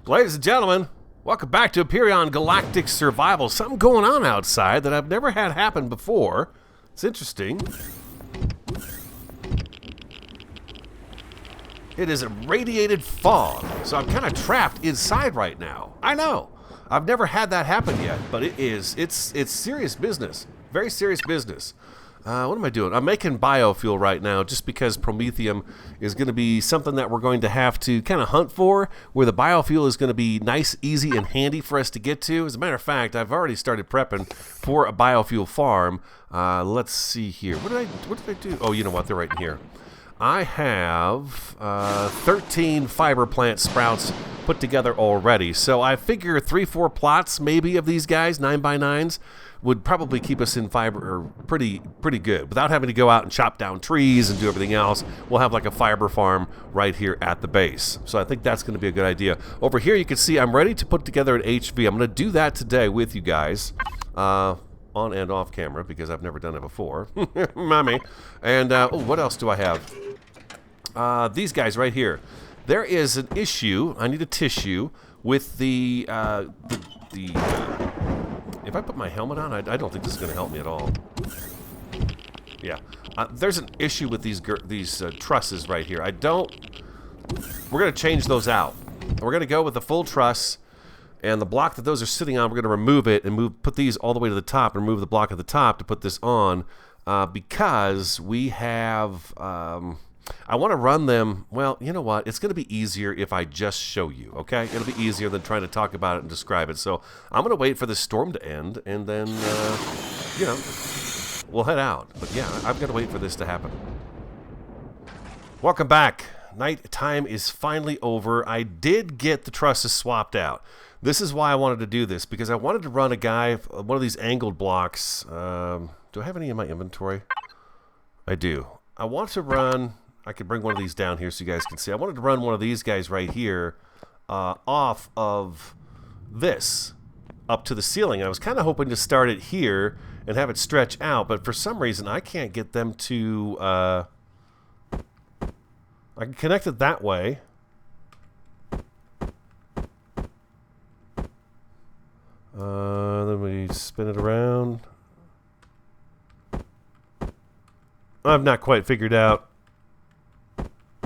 Ladies and gentlemen, welcome back to Empyrion Galactic Survival. Something going on outside that I've never had happen before. It's interesting. It is a radiated fog, so I'm kind of trapped inside right now. I know. I've never had that happen yet, but it's serious business. Very serious business. What am I doing? I'm making biofuel right now just because promethium is going to be something that we're going to have to kind of hunt for, where the biofuel is going to be nice, easy, and handy for us to get to. As a matter of fact, I've already started prepping for a biofuel farm. Let's see here. What did I do? Oh, you know what? They're right in here. I have 13 fiber plant sprouts put together already. So I figure 3-4 plots maybe of these guys, 9x9s, would probably keep us in fiber pretty good. Without having to go out and chop down trees and do everything else, we'll have like a fiber farm right here at the base. So I think that's going to be a good idea. Over here you can see I'm ready to put together an HV. I'm going to do that today with you guys. On and off camera because I've never done it before. Mommy. And what else do I have? These guys right here. There is an issue. I need a tissue with the if I put my helmet on, I don't think this is going to help me at all. Yeah. There's an issue with these trusses right here. We're going to change those out. We're going to go with the full truss, and the block that those are sitting on, we're going to remove it and put these all the way to the top and remove the block at the top to put this on because we have... I want to run them, well, you know what, it's going to be easier if I just show you, okay? It'll be easier than trying to talk about it and describe it. So I'm going to wait for this storm to end, and then, you know, we'll head out. But yeah, I've got to wait for this to happen. Welcome back. Night time is finally over. I did get the trusses swapped out. This is why I wanted to do this, because I wanted to run a guy, one of these angled blocks. Do I have any in my inventory? I do. I want to run... I could bring one of these down here so you guys can see. I wanted to run one of these guys right here off of this up to the ceiling. I was kind of hoping to start it here and have it stretch out, but for some reason I can't get them to... I can connect it that way. Then we spin it around. I've not quite figured out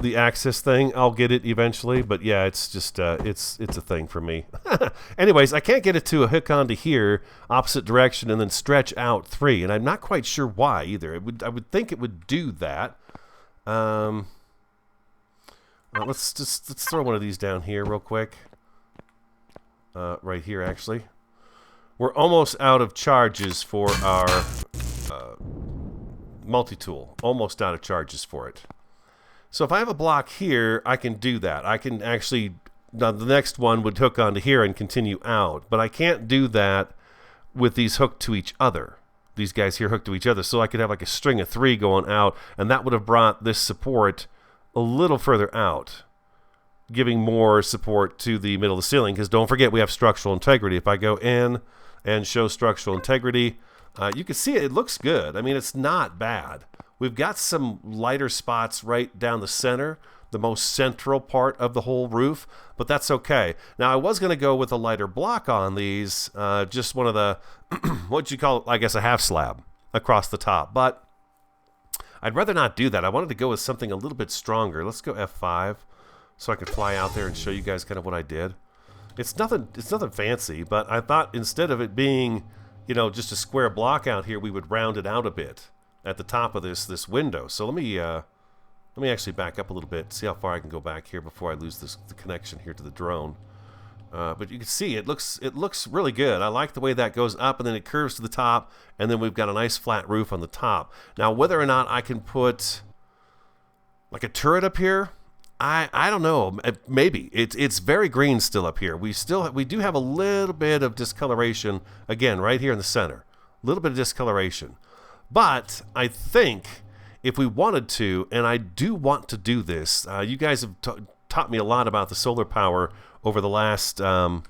the access thing. I'll get it eventually, but yeah, it's just it's a thing for me. Anyways, I can't get it to a hook onto here opposite direction and then stretch out 3, and I'm not quite sure why either. I would think it would do that. Let's throw one of these down here real quick. Right here actually. We're almost out of charges for our multi-tool. Almost out of charges for it. So if I have a block here, I can do that. I can actually, now the next one would hook onto here and continue out. But I can't do that with these hooked to each other. These guys here hooked to each other. So I could have like a string of 3 going out, and that would have brought this support a little further out, giving more support to the middle of the ceiling. Because don't forget, we have structural integrity. If I go in and show structural integrity, you can see it looks good. I mean, it's not bad. We've got some lighter spots right down the center, the most central part of the whole roof, but that's okay. Now, I was going to go with a lighter block on these, just one of the, what you call it, I guess a half slab across the top, but I'd rather not do that. I wanted to go with something a little bit stronger. Let's go F5 so I can fly out there and show you guys kind of what I did. It's nothing fancy, but I thought instead of it being, you know, just a square block out here, we would round it out a bit at the top of this window. So let me actually back up a little bit, see how far I can go back here before I lose the connection here to the drone. But you can see it looks really good. I like the way that goes up and then it curves to the top, and then we've got a nice flat roof on the top. Now whether or not I can put like a turret up here, I don't know. Maybe it's very green still up here. We do have a little bit of discoloration again right here in the center. A little bit of discoloration. But I think if we wanted to, and I do want to do this, you guys have taught me a lot about the solar power over the last from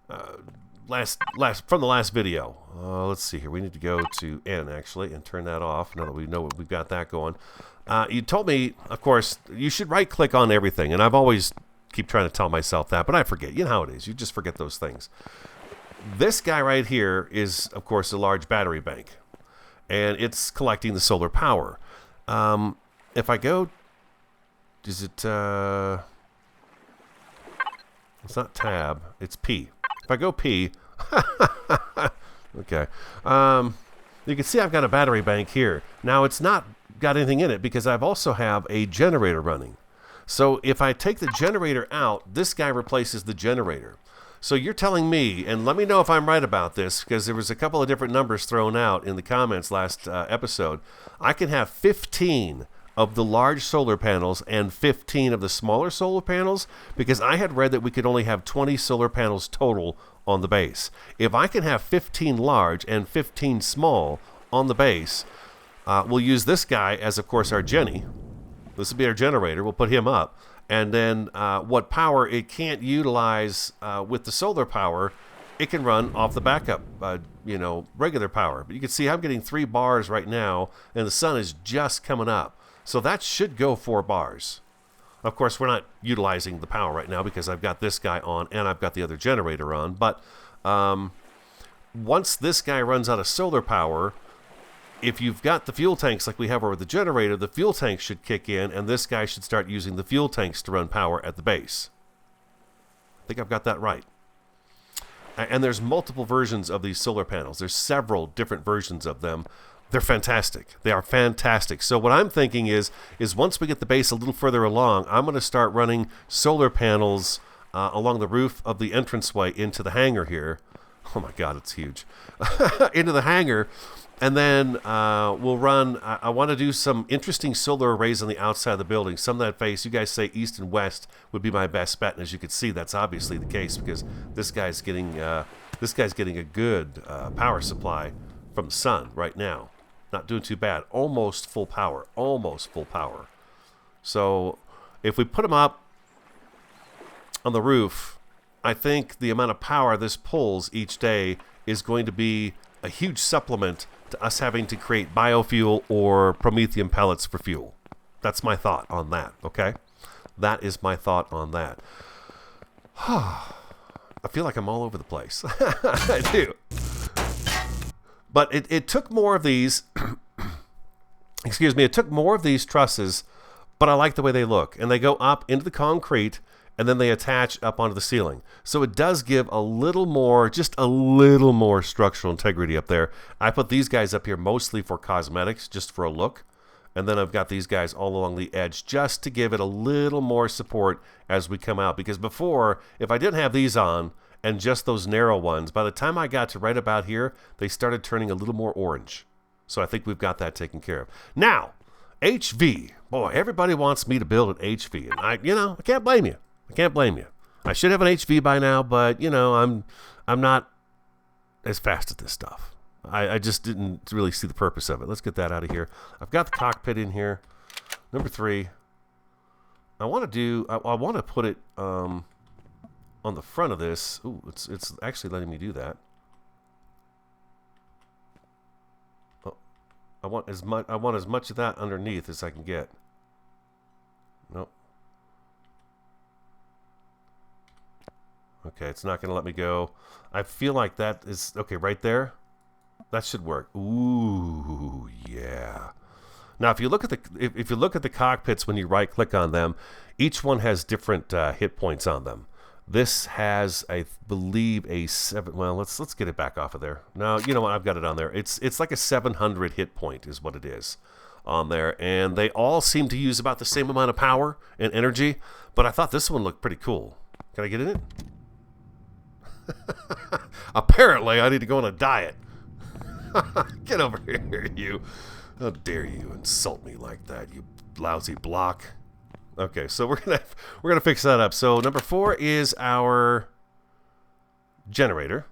the last video. Let's see here. We need to go to N actually and turn that off now that we know we've got that going. You told me, of course, you should right-click on everything, and I've always keep trying to tell myself that, but I forget. You know how it is. You just forget those things. This guy right here is, of course, a large battery bank, and it's collecting the solar power. If I go, is it, it's not tab, it's P. If I go P, okay, you can see I've got a battery bank here. Now, it's not got anything in it because I've also have a generator running. So if I take the generator out, this guy replaces the generator. So you're telling me, and let me know if I'm right about this, because there was a couple of different numbers thrown out in the comments last episode. I can have 15 of the large solar panels and 15 of the smaller solar panels, because I had read that we could only have 20 solar panels total on the base. If I can have 15 large and 15 small on the base, we'll use this guy as, of course, our Jenny. This will be our generator. We'll put him up. And then what power it can't utilize with the solar power, it can run off the backup, regular power. But you can see I'm getting 3 bars right now, and the sun is just coming up. So that should go 4 bars. Of course, we're not utilizing the power right now because I've got this guy on and I've got the other generator on. But once this guy runs out of solar power, if you've got the fuel tanks like we have over the generator, the fuel tanks should kick in, and this guy should start using the fuel tanks to run power at the base. I think I've got that right. And there's multiple versions of these solar panels. There's several different versions of them. They're fantastic. They are fantastic. So what I'm thinking is once we get the base a little further along, I'm going to start running solar panels along the roof of the entranceway into the hangar here. Oh my God, it's huge. Into the hangar. And then we'll run, I want to do some interesting solar arrays on the outside of the building. Some that face, you guys say east and west would be my best bet. And as you can see, that's obviously the case because this guy's getting a good power supply from the sun right now. Not doing too bad. Almost full power. Almost full power. So if we put them up on the roof, I think the amount of power this pulls each day is going to be a huge supplement to us having to create biofuel or promethium pellets for fuel. That's my thought on that, okay? That is my thought on that. I feel like I'm all over the place. I do. But it took more of these, excuse me, it took more of these trusses, but I like the way they look. And they go up into the concrete, and then they attach up onto the ceiling. So it does give a little more, just a little more structural integrity up there. I put these guys up here mostly for cosmetics, just for a look. And then I've got these guys all along the edge just to give it a little more support as we come out. Because before, if I didn't have these on and just those narrow ones, by the time I got to right about here, they started turning a little more orange. So I think we've got that taken care of. Now, HV. Boy, everybody wants me to build an HV. And I can't blame you. I can't blame you. I should have an HV by now, but I'm not as fast at this stuff. I just didn't really see the purpose of it. Let's get that out of here. I've got the cockpit in here. Number 3. I want to put it on the front of this. Ooh, it's actually letting me do that. Oh, I want as much of that underneath as I can get. Nope. Okay, it's not going to let me go. I feel like that is okay right there. That should work. Ooh, yeah. Now, if you look at the cockpits when you right click on them, each one has different hit points on them. This has, I believe, a 7. Well, let's get it back off of there. No, you know what? I've got it on there. It's like a 700 hit point is what it is on there, and they all seem to use about the same amount of power and energy. But I thought this one looked pretty cool. Can I get in it? Apparently, I need to go on a diet. Get over here, you. How dare you insult me like that, you lousy block. Okay, so we're gonna fix that up. So number 4 is our generator.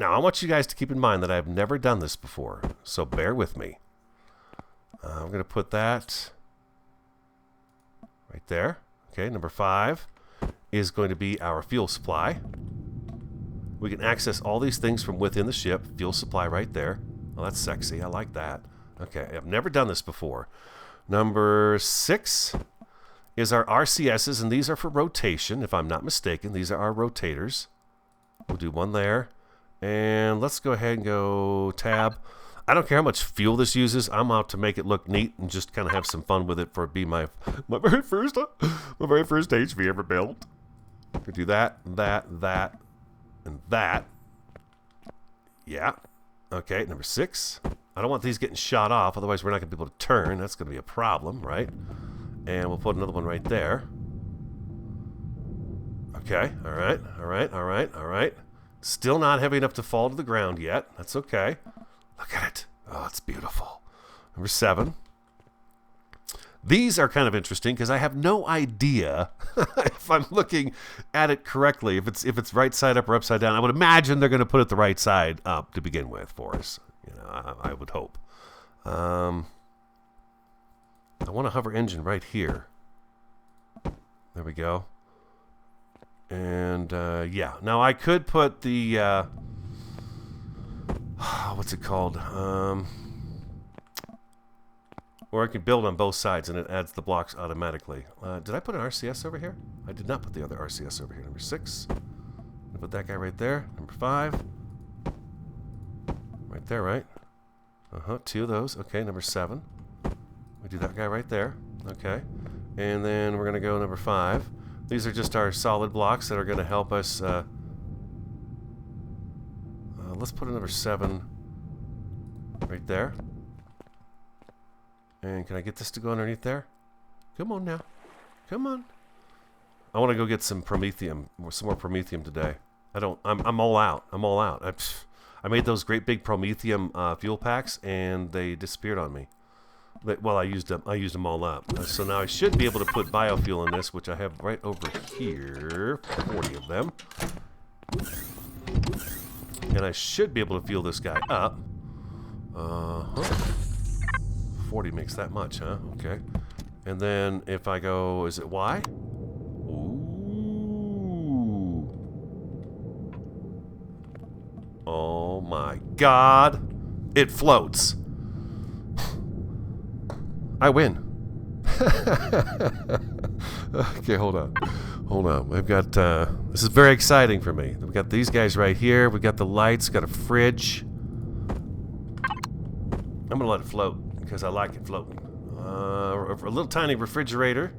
Now, I want you guys to keep in mind that I've never done this before, so bear with me. I'm going to put that right there. Okay, number 5 is going to be our fuel supply. We can access all these things from within the ship. Fuel supply right there. Well, that's sexy. I like that. Okay, I've never done this before. Number 6 is our RCSs, and these are for rotation, if I'm not mistaken. These are our rotators. We'll do one there. And let's go ahead and go tab. I don't care how much fuel this uses. I'm out to make it look neat and just kind of have some fun with it for it be my very first HV ever built. We do that, that, and that. Yeah. Okay, number 6. I don't want these getting shot off, otherwise we're not going to be able to turn. That's going to be a problem, right? And we'll put another one right there. Okay, all right, all right, all right, all right. Still not heavy enough to fall to the ground yet. That's okay. Look at it. Oh, it's beautiful. Number 7. These are kind of interesting because I have no idea if I'm looking at it correctly. If it's right side up or upside down, I would imagine they're going to put it the right side up to begin with for us. You know, I would hope. I want a hover engine right here. There we go. And yeah, now I could put the what's it called? Or I can build on both sides and it adds the blocks automatically. Did I put an RCS over here? I did not put the other RCS over here. Number 6. I'll put that guy right there. Number 5. Right there, right? 2 of those. Okay, number 7. We do that guy right there. Okay. And then we're going to go number 5. These are just our solid blocks that are going to help us. Let's put another 7 right there. And can I get this to go underneath there? Come on now. Come on. I want to go get some promethium, or some more promethium today. I'm all out. I'm all out. I made those great big promethium fuel packs, and they disappeared on me. Well, I used them all up. So now I should be able to put biofuel in this, which I have right over here. 40 of them. And I should be able to fuel this guy up. 40 makes that much, huh? Okay. And then if I go, is it Y? Ooh. Oh my God. It floats. I win. Okay, hold on. Hold on. We've got, this is very exciting for me. We've got these guys right here. We've got the lights, got a fridge. I'm going to let it float because I like it floating. A little tiny refrigerator.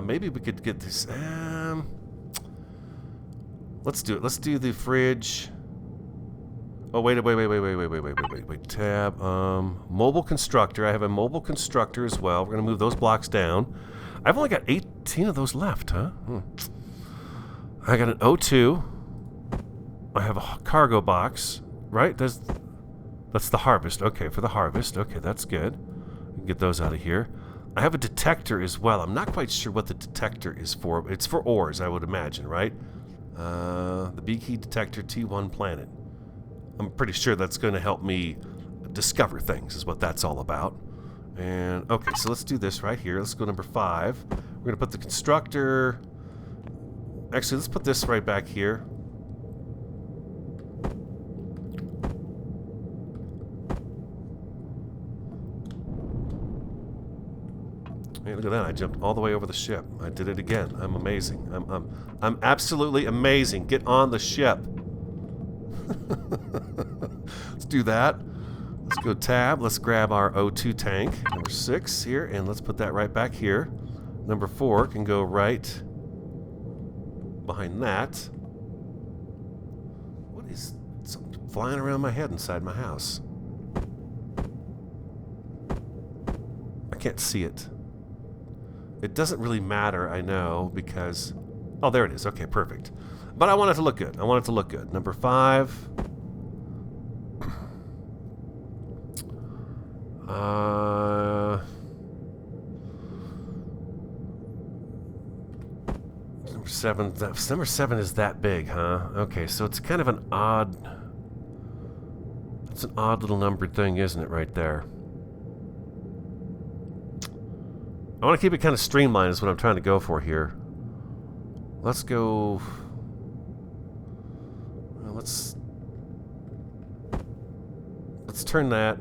Maybe we could get this. Let's do it. Let's do the fridge. Oh, wait. Tab. Mobile constructor. I have a mobile constructor as well. We're going to move those blocks down. I've only got 18 of those left, huh? I got an O2. I have a cargo box, right? That's the harvest. Okay, for the harvest. Okay, that's good. We can get those out of here. I have a detector as well. I'm not quite sure what the detector is for. It's for ores, I would imagine, right? The B key detector T1 planet. I'm pretty sure that's going to help me discover things, is what that's all about. And, okay, so let's do this right here. Let's go number 5. We're going to put the constructor... Actually, let's put this right back here. Hey, look at that. I jumped all the way over the ship. I did it again. I'm amazing. I'm absolutely amazing. Get on the ship. Let's do that. Let's go tab. Let's grab our O2 tank. Number 6 here. And let's put that right back here. Number 4 can go right behind that. What is something flying around my head inside my house? I can't see it. It doesn't really matter, I know, because... Oh, there it is. Okay, perfect. But I want it to look good. I want it to look good. Number 5. Number 7. Number 7 is that big, huh? Okay, so it's kind of an odd... It's an odd little numbered thing, isn't it, right there? I want to keep it kind of streamlined is what I'm trying to go for here. Let's go... Well, let's turn that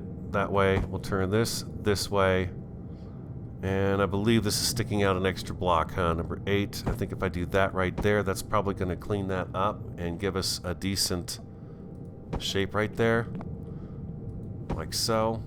way. We'll turn this way. And I believe this is sticking out an extra block, huh? Number 8. I think if I do that right there, that's probably going to clean that up and give us a decent shape right there. Like so.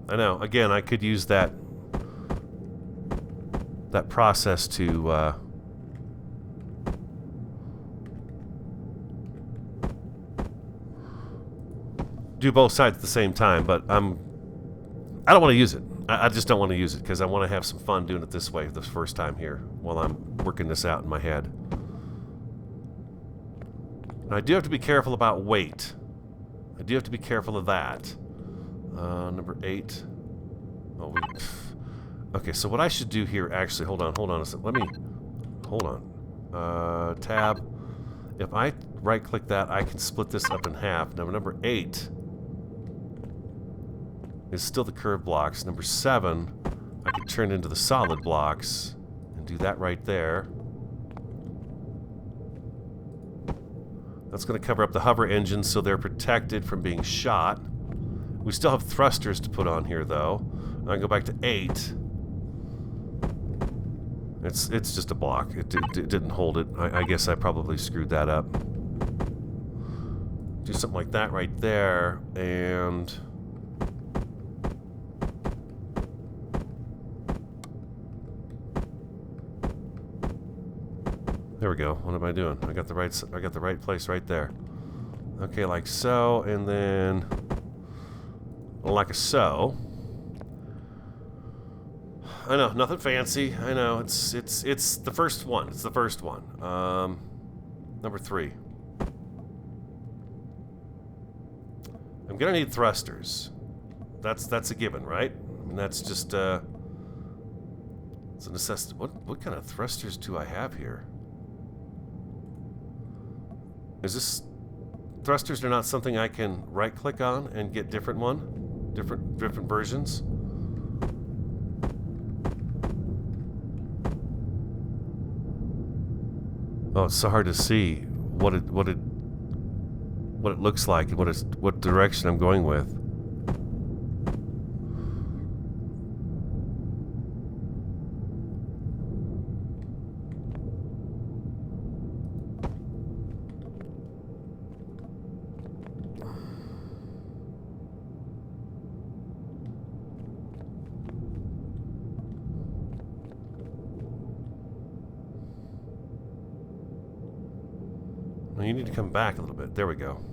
I know. Again, I could use that process to do both sides at the same time, but I don't want to use it. I just don't want to use it because I want to have some fun doing it this way the first time here while I'm working this out in my head. Now, I do have to be careful about weight. I do have to be careful of that. Number 8. Oh, okay, so what I should do here, actually, hold on a second. Let me, hold on. Tab. If I right-click that, I can split this up in half. Now, number 8 is still the curved blocks. Number 7, I can turn into the solid blocks and do that right there. That's going to cover up the hover engines so they're protected from being shot. We still have thrusters to put on here, though. I can go back to 8. It's just a block. It didn't hold it. I guess I probably screwed that up. Do something like that right there, and there we go. What am I doing? I got the right place right there. Okay, like so, and then like so. I know, nothing fancy. I know, it's the first one. It's the first one. Number 3. I'm gonna need thrusters. That's a given, right? I mean, that's just it's a necessity. What kind of thrusters do I have here? Is this thrusters are not something I can right-click on and get different versions? Oh, it's so hard to see what it looks like and what direction I'm going with. You need to come back a little bit. There we go.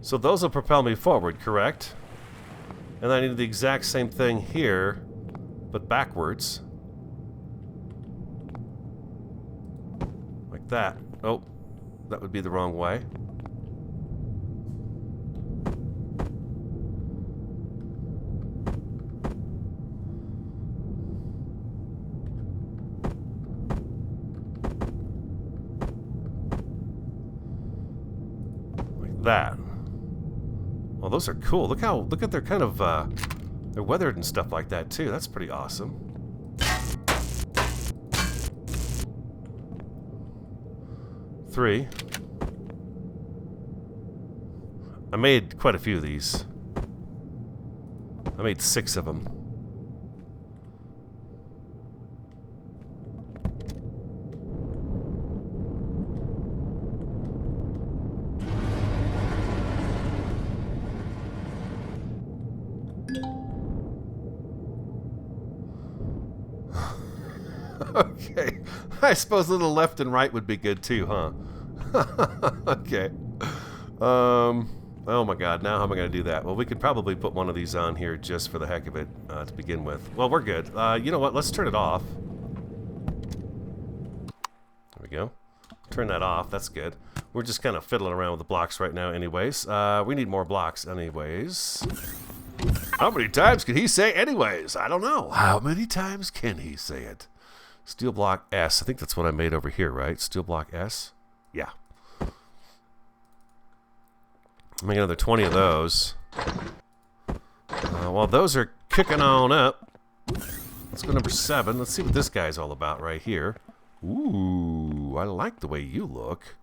So those will propel me forward, correct? And I need the exact same thing here, but backwards. Like that. Oh, that would be the wrong way. That. Well, those are cool. Look at their kind of they're weathered and stuff like that too. That's pretty awesome. Three. I made quite a few of these. I made 6 of them. Okay. I suppose a little left and right would be good too, huh? Okay. Oh my god, now how am I going to do that? Well, we could probably put one of these on here just for the heck of it to begin with. Well, we're good. You know what? Let's turn it off. There we go. Turn that off. That's good. We're just kind of fiddling around with the blocks right now anyways. We need more blocks anyways. How many times can he say anyways? I don't know. How many times can he say it? Steel block S. I think that's what I made over here, right? Steel block S? Yeah. Make another 20 of those. While those are kicking on up, let's go number 7. Let's see what this guy's all about right here. Ooh, I like the way you look.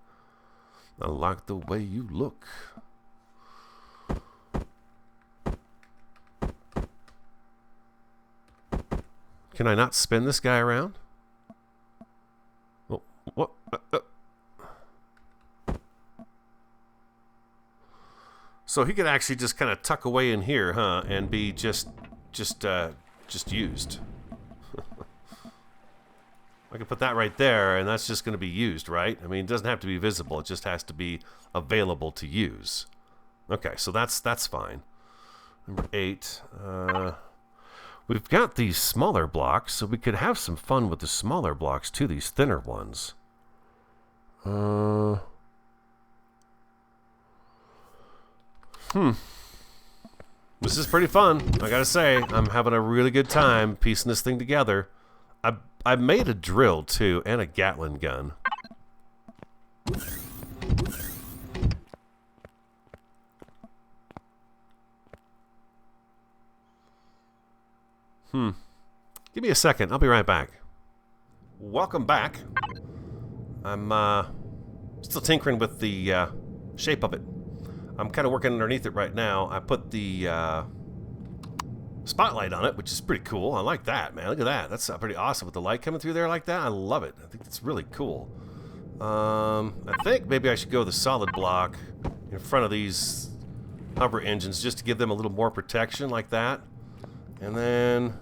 I like the way you look. Can I not spin this guy around? Oh, what? So he could actually just kind of tuck away in here, huh? And be just used. I could put that right there, and that's just going to be used, right? I mean, it doesn't have to be visible. It just has to be available to use. Okay, so that's fine. Number 8. We've got these smaller blocks, so we could have some fun with the smaller blocks too, these thinner ones. This is pretty fun, I gotta say. I'm having a really good time piecing this thing together. I made a drill too, and a Gatling gun. Give me a second, I'll be right back. Welcome back. I'm still tinkering with the shape of it. I'm kind of working underneath it right now. I put the spotlight on it, which is pretty cool. I like that, man. Look at that. That's pretty awesome with the light coming through there like that. I love it. I think it's really cool. I think maybe I should go with the solid block in front of these hover engines just to give them a little more protection like that. And then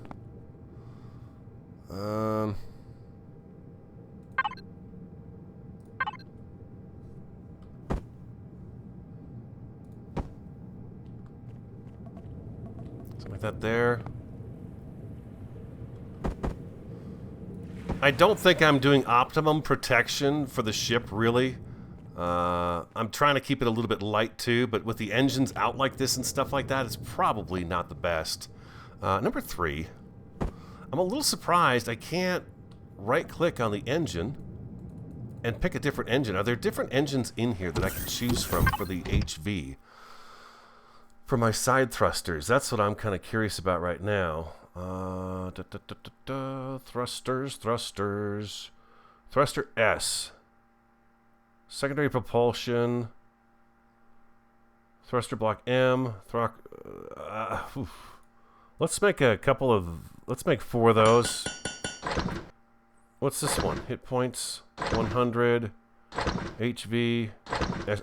something like that there. I don't think I'm doing optimum protection for the ship, really. I'm trying to keep it a little bit light too, but with the engines out like this and stuff like that, it's probably not the best. Number 3. I'm a little surprised I can't right-click on the engine and pick a different engine. Are there different engines in here that I can choose from for the HV? For my side thrusters, that's what I'm kind of curious about right now. Thrusters. Thruster S. Secondary propulsion. Thruster block M. Let's make a couple of... Let's make 4 of those. What's this one? Hit points, 100, HV.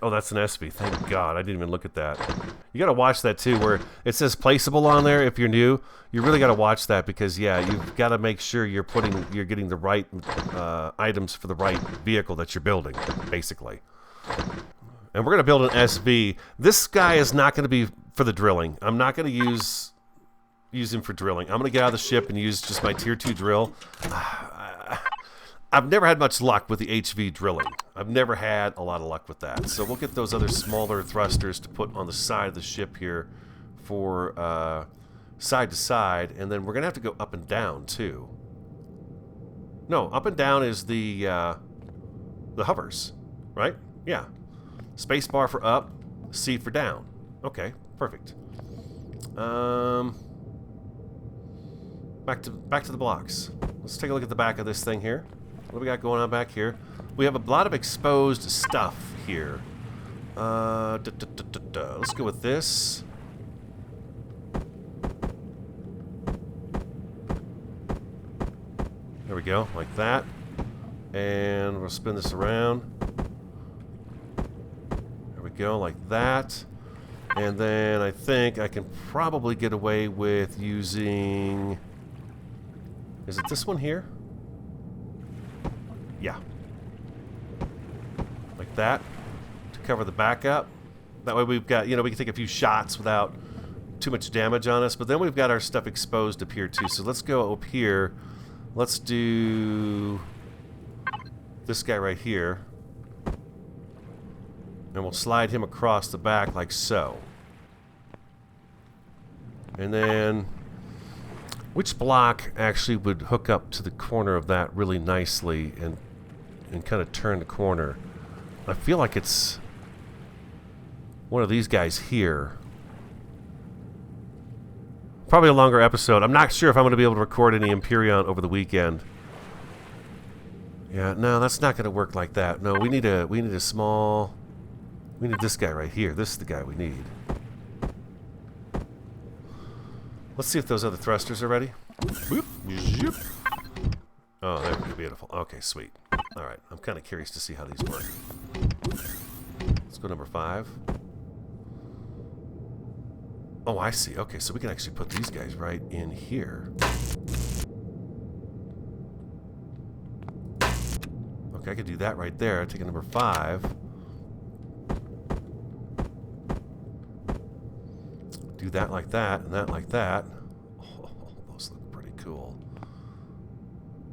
Oh, that's an SV. Thank God. I didn't even look at that. You got to watch that too, where it says placeable on there. If you're new, you really got to watch that because, yeah, you've got to make sure you're getting the right items for the right vehicle that you're building, basically. And we're going to build an SV. This guy is not going to be for the drilling. I'm not going to use him for drilling. I'm going to get out of the ship and use just my tier 2 drill. I've never had much luck with the HV drilling. I've never had a lot of luck with that. So we'll get those other smaller thrusters to put on the side of the ship here for side to side. And then we're going to have to go up and down too. No, up and down is the hovers, right? Yeah. Space bar for up, C for down. Okay, perfect. Back to the blocks. Let's take a look at the back of this thing here. What do we got going on back here? We have a lot of exposed stuff here. Let's go with this. There we go, like that. And we'll spin this around. There we go, like that. And then I think I can probably get away with using... Is it this one here? Yeah. Like that. To cover the back up. That way we've got, we can take a few shots without too much damage on us. But then we've got our stuff exposed up here too. So let's go up here. Let's do this guy right here. And we'll slide him across the back like so. And then Which block actually would hook up to the corner of that really nicely and kind of turn the corner? I feel like it's one of these guys here. Probably a longer episode. I'm not sure if I'm going to be able to record any Empyrion over the weekend. Yeah, no, that's not going to work like that. No, we need a small... We need this guy right here. This is the guy we need. Let's see if those other thrusters are ready. Boop. Zoop. Oh, there we go. Beautiful. Okay, sweet. Alright, I'm kind of curious to see how these work. Let's go number 5. Oh, I see. Okay, so we can actually put these guys right in here. Okay, I could do that right there. Take a number 5. Do that like that, and that like that. Oh, those look pretty cool.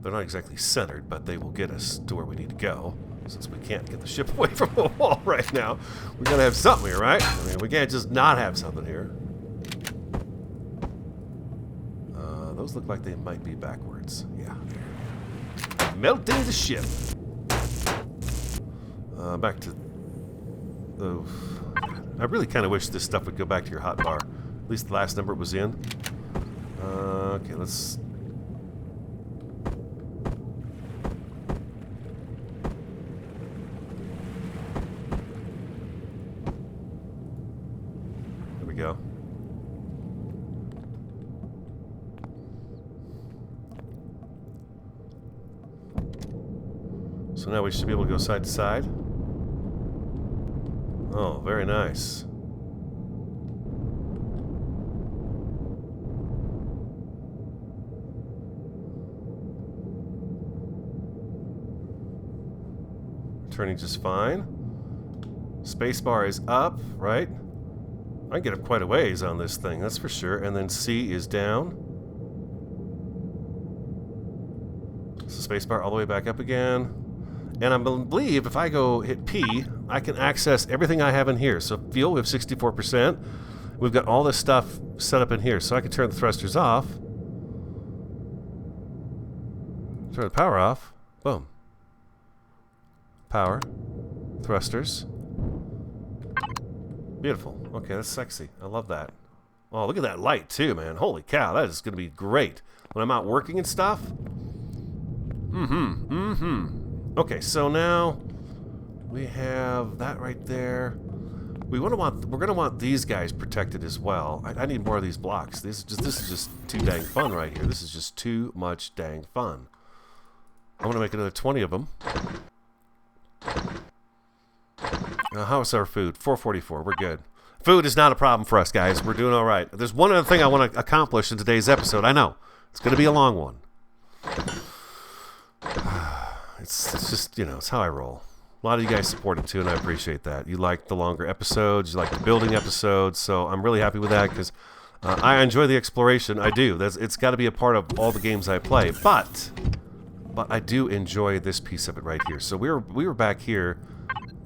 They're not exactly centered, but they will get us to where we need to go. Since we can't get the ship away from the wall right now, we gotta have something here, right? I mean, we can't just not have something here. Those look like they might be backwards. Yeah. Melting the ship. Back to the... I really kind of wish this stuff would go back to your hotbar. At least the last number it was in. Okay, let's... There we go. So now we should be able to go side to side. Oh, very nice. Turning just fine. Spacebar is up, right? I can get up quite a ways on this thing, that's for sure. And then C is down. So spacebar all the way back up again. And I believe if I go hit P, I can access everything I have in here. So fuel, we have 64%. We've got all this stuff set up in here. So I can turn the thrusters off. Turn the power off. Boom. Power. Thrusters. Beautiful. Okay, that's sexy. I love that. Oh, look at that light too, man. Holy cow, that is going to be great. When I'm out working and stuff. Okay, so now we have that right there. We're gonna want these guys protected as well. I need more of these blocks. This is just too dang fun right here. This is just too much dang fun. I want to make another 20 of them. How's our food? 444. We're good. Food is not a problem for us, guys. We're doing all right. There's one other thing I want to accomplish in today's episode. I know it's going to be a long one. It's just, you know, it's how I roll. A lot of you guys support it too, and I appreciate that. You like the longer episodes, you like the building episodes, so I'm really happy with that because I enjoy the exploration. I do. It's got to be a part of all the games I play, but I do enjoy this piece of it right here. So we were back here.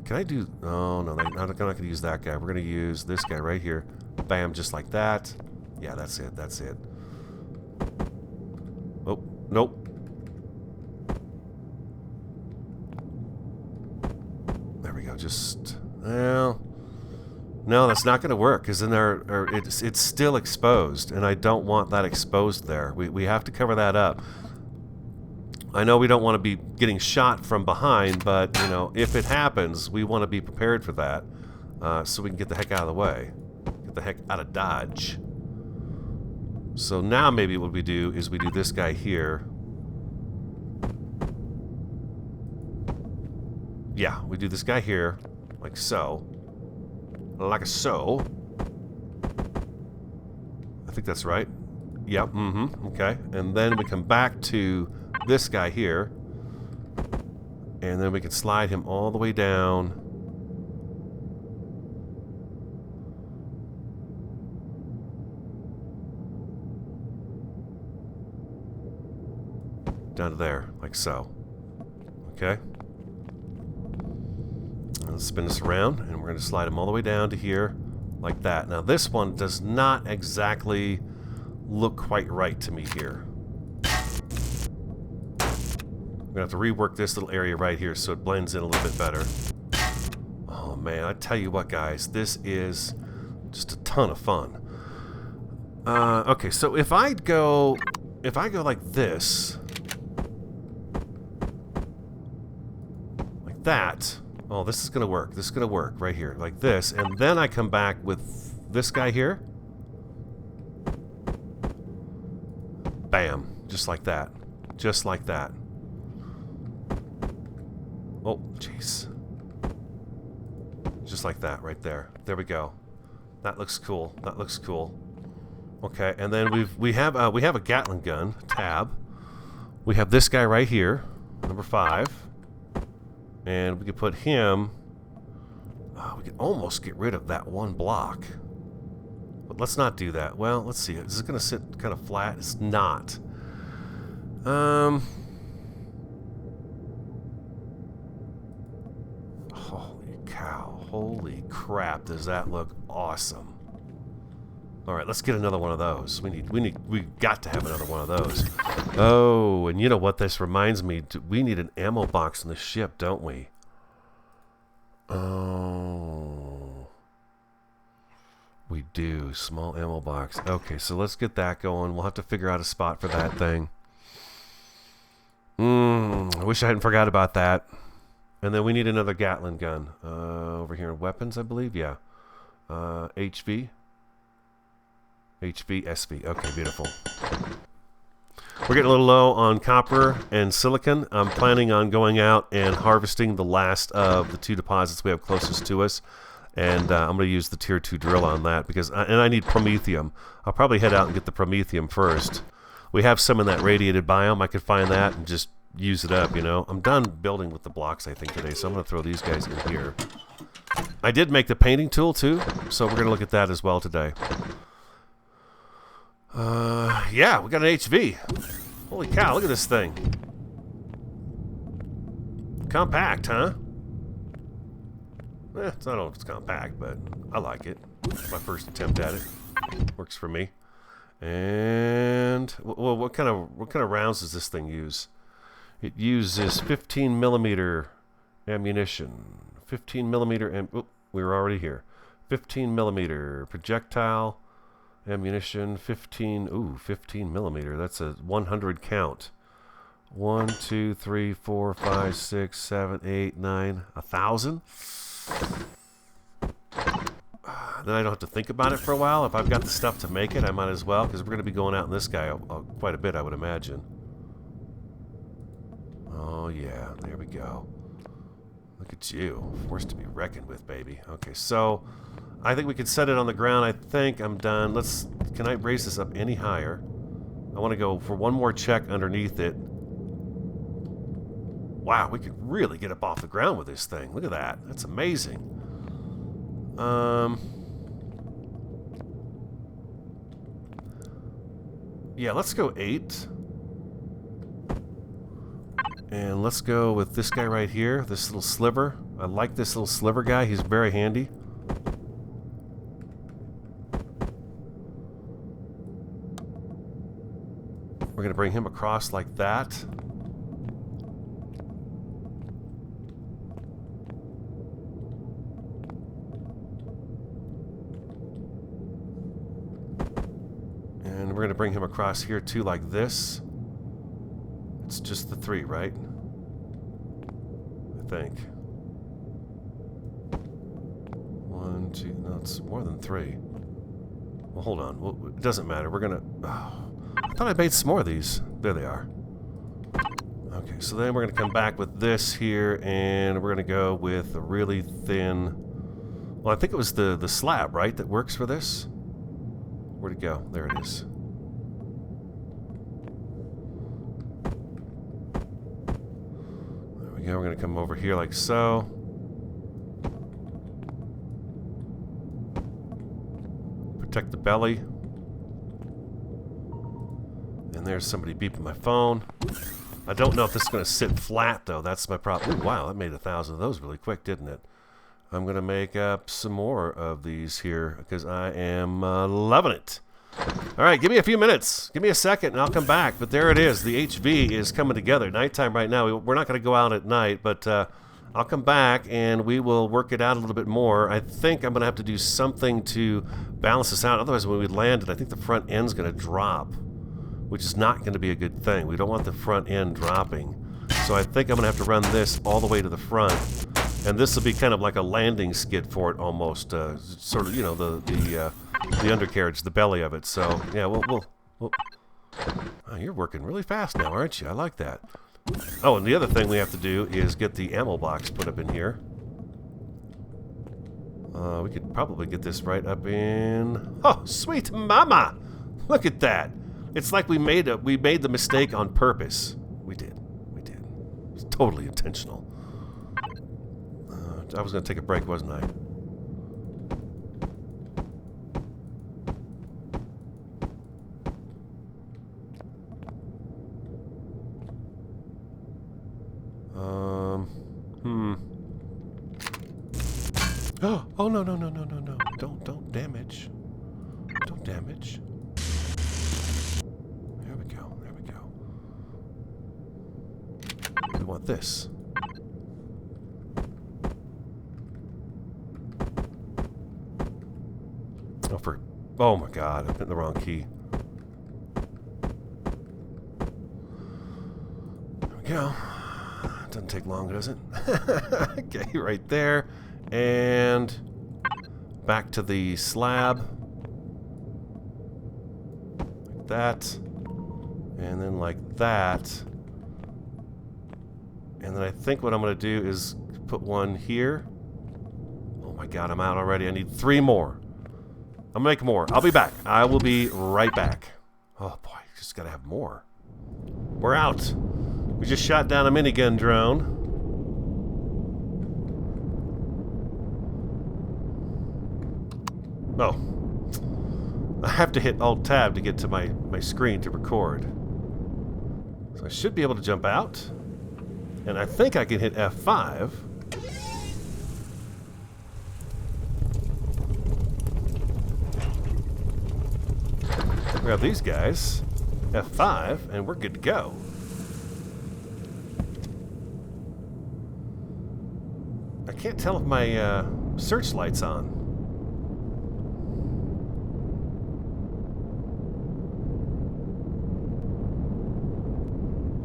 Can I do? Oh no, I'm not going to use that guy. We're going to use this guy right here. Bam, just like that. Yeah, that's it. That's it. Oh, nope. Just, well, no, that's not going to work because then it's still exposed, and I don't want that exposed there. We have to cover that up. I know we don't want to be getting shot from behind, but you know, if it happens, we want to be prepared for that, so we can get the heck out of the way, get the heck out of Dodge. So now maybe what we do is we do this guy here. Yeah, we do this guy here, like so. Like a so. I think that's right. Yep, okay. And then we come back to this guy here. And then we can slide him all the way down. Down to there, like so. Okay. Let's spin this around, and we're going to slide them all the way down to here, like that. Now this one does not exactly look quite right to me here. I'm going to have to rework this little area right here so it blends in a little bit better. Oh man, I tell you what guys, this is just a ton of fun. Okay, so if I go like this, like that, oh, this is going to work. This is going to work right here, like this, and then I come back with this guy here. Bam, just like that. Just like that. Oh, jeez. Just like that right there. There we go. That looks cool. That looks cool. Okay, and then we have a Gatling gun tab. We have this guy right here, number 5, and we could put him. We could almost get rid of that one block, but let's not do that. Well, let's see. Is it going to sit kind of flat? It's not. Holy cow! Holy crap! Does that look awesome? All right, let's get another one of those. We got to have another one of those. Oh, and you know what this reminds me? We need an ammo box on the ship, don't we? Oh, we do. Small ammo box. Okay, so let's get that going. We'll have to figure out a spot for that thing. I wish I hadn't forgot about that. And then we need another Gatling gun. Over here in weapons, I believe. Yeah. HV. HV, SV. Okay, beautiful. We're getting a little low on copper and silicon. I'm planning on going out and harvesting the last of the 2 deposits we have closest to us. And I'm going to use the tier 2 drill on that because I need promethium. I'll probably head out and get the promethium first. We have some in that radiated biome. I could find that and just use it up, you know. I'm done building with the blocks, I think, today, so I'm going to throw these guys in here. I did make the painting tool, too, so we're going to look at that as well today. Yeah, we got an HV. Holy cow, look at this thing. Compact, huh? I don't know if it's compact, but I like it. My first attempt at it. Works for me. And well, what kind of rounds does this thing use? It uses 15 millimeter ammunition. 15 millimeter and we were already here. 15 millimeter projectile ammunition. 15 millimeter. That's a 100 count. 1, 2, 3, 4, 5, 6, 7, 8, 9, 1,000. Then I don't have to think about it for a while. If I've got the stuff to make it, I might as well, because we're going to be going out in this guy quite a bit, I would imagine. Oh, yeah. There we go. Look at you. Forced to be reckoned with, baby. Okay, so I think we can set it on the ground. I think I'm done. Can I raise this up any higher? I want to go for one more check underneath it. Wow, we could really get up off the ground with this thing. Look at that. That's amazing. Yeah, let's go 8. And let's go with this guy right here, this little sliver. I like this little sliver guy. He's very handy. We're going to bring him across like that. And we're going to bring him across here too like this. It's just the 3, right? I think. 1, 2, no, it's more than 3. Well, hold on. Well, it doesn't matter. We're going to... Oh, I thought I made some more of these. There they are. Okay, so then we're going to come back with this here, and we're going to go with a really thin... Well, I think it was the slab, right, that works for this? Where'd it go? There it is. There we go. We're going to come over here like so. Protect the belly. And there's somebody beeping my phone. I don't know if this is going to sit flat, though. That's my problem. Ooh, wow, that made 1,000 of those really quick, didn't it? I'm going to make up some more of these here because I am loving it. All right, give me a few minutes. Give me a second, and I'll come back. But there it is. The HV is coming together. Nighttime right now. We're not going to go out at night, but I'll come back, and we will work it out a little bit more. I think I'm going to have to do something to balance this out. Otherwise, when we land it, I think the front end's going to drop, which is not going to be a good thing. We don't want the front end dropping. So I think I'm going to have to run this all the way to the front. And this will be kind of like a landing skid for it almost. Sort of, you know, the undercarriage, the belly of it. So, yeah, we'll oh, you're working really fast now, aren't you? I like that. Oh, and the other thing we have to do is get the ammo box put up in here. We could probably get this right up in... Oh, sweet mama! Look at that! It's like we made the mistake on purpose. We did. It's totally intentional. I was going to take a break, wasn't I? Oh, no. Don't damage. Don't damage. There we go. We want this. Oh my god, I hit the wrong key. There we go. Doesn't take long, does it? Okay, right there. And back to the slab. Like that. And then like that. And then I think what I'm going to do is put one here. Oh my god, I'm out already. I need 3 more. I'm gonna make more. I'll be back. I will be right back. Oh boy, just gotta have more. We're out. We just shot down a minigun drone. Oh. I have to hit Alt-Tab to get to my screen to record. So I should be able to jump out. And I think I can hit F5. Grab these guys, F5, and we're good to go. I can't tell if my searchlight's on.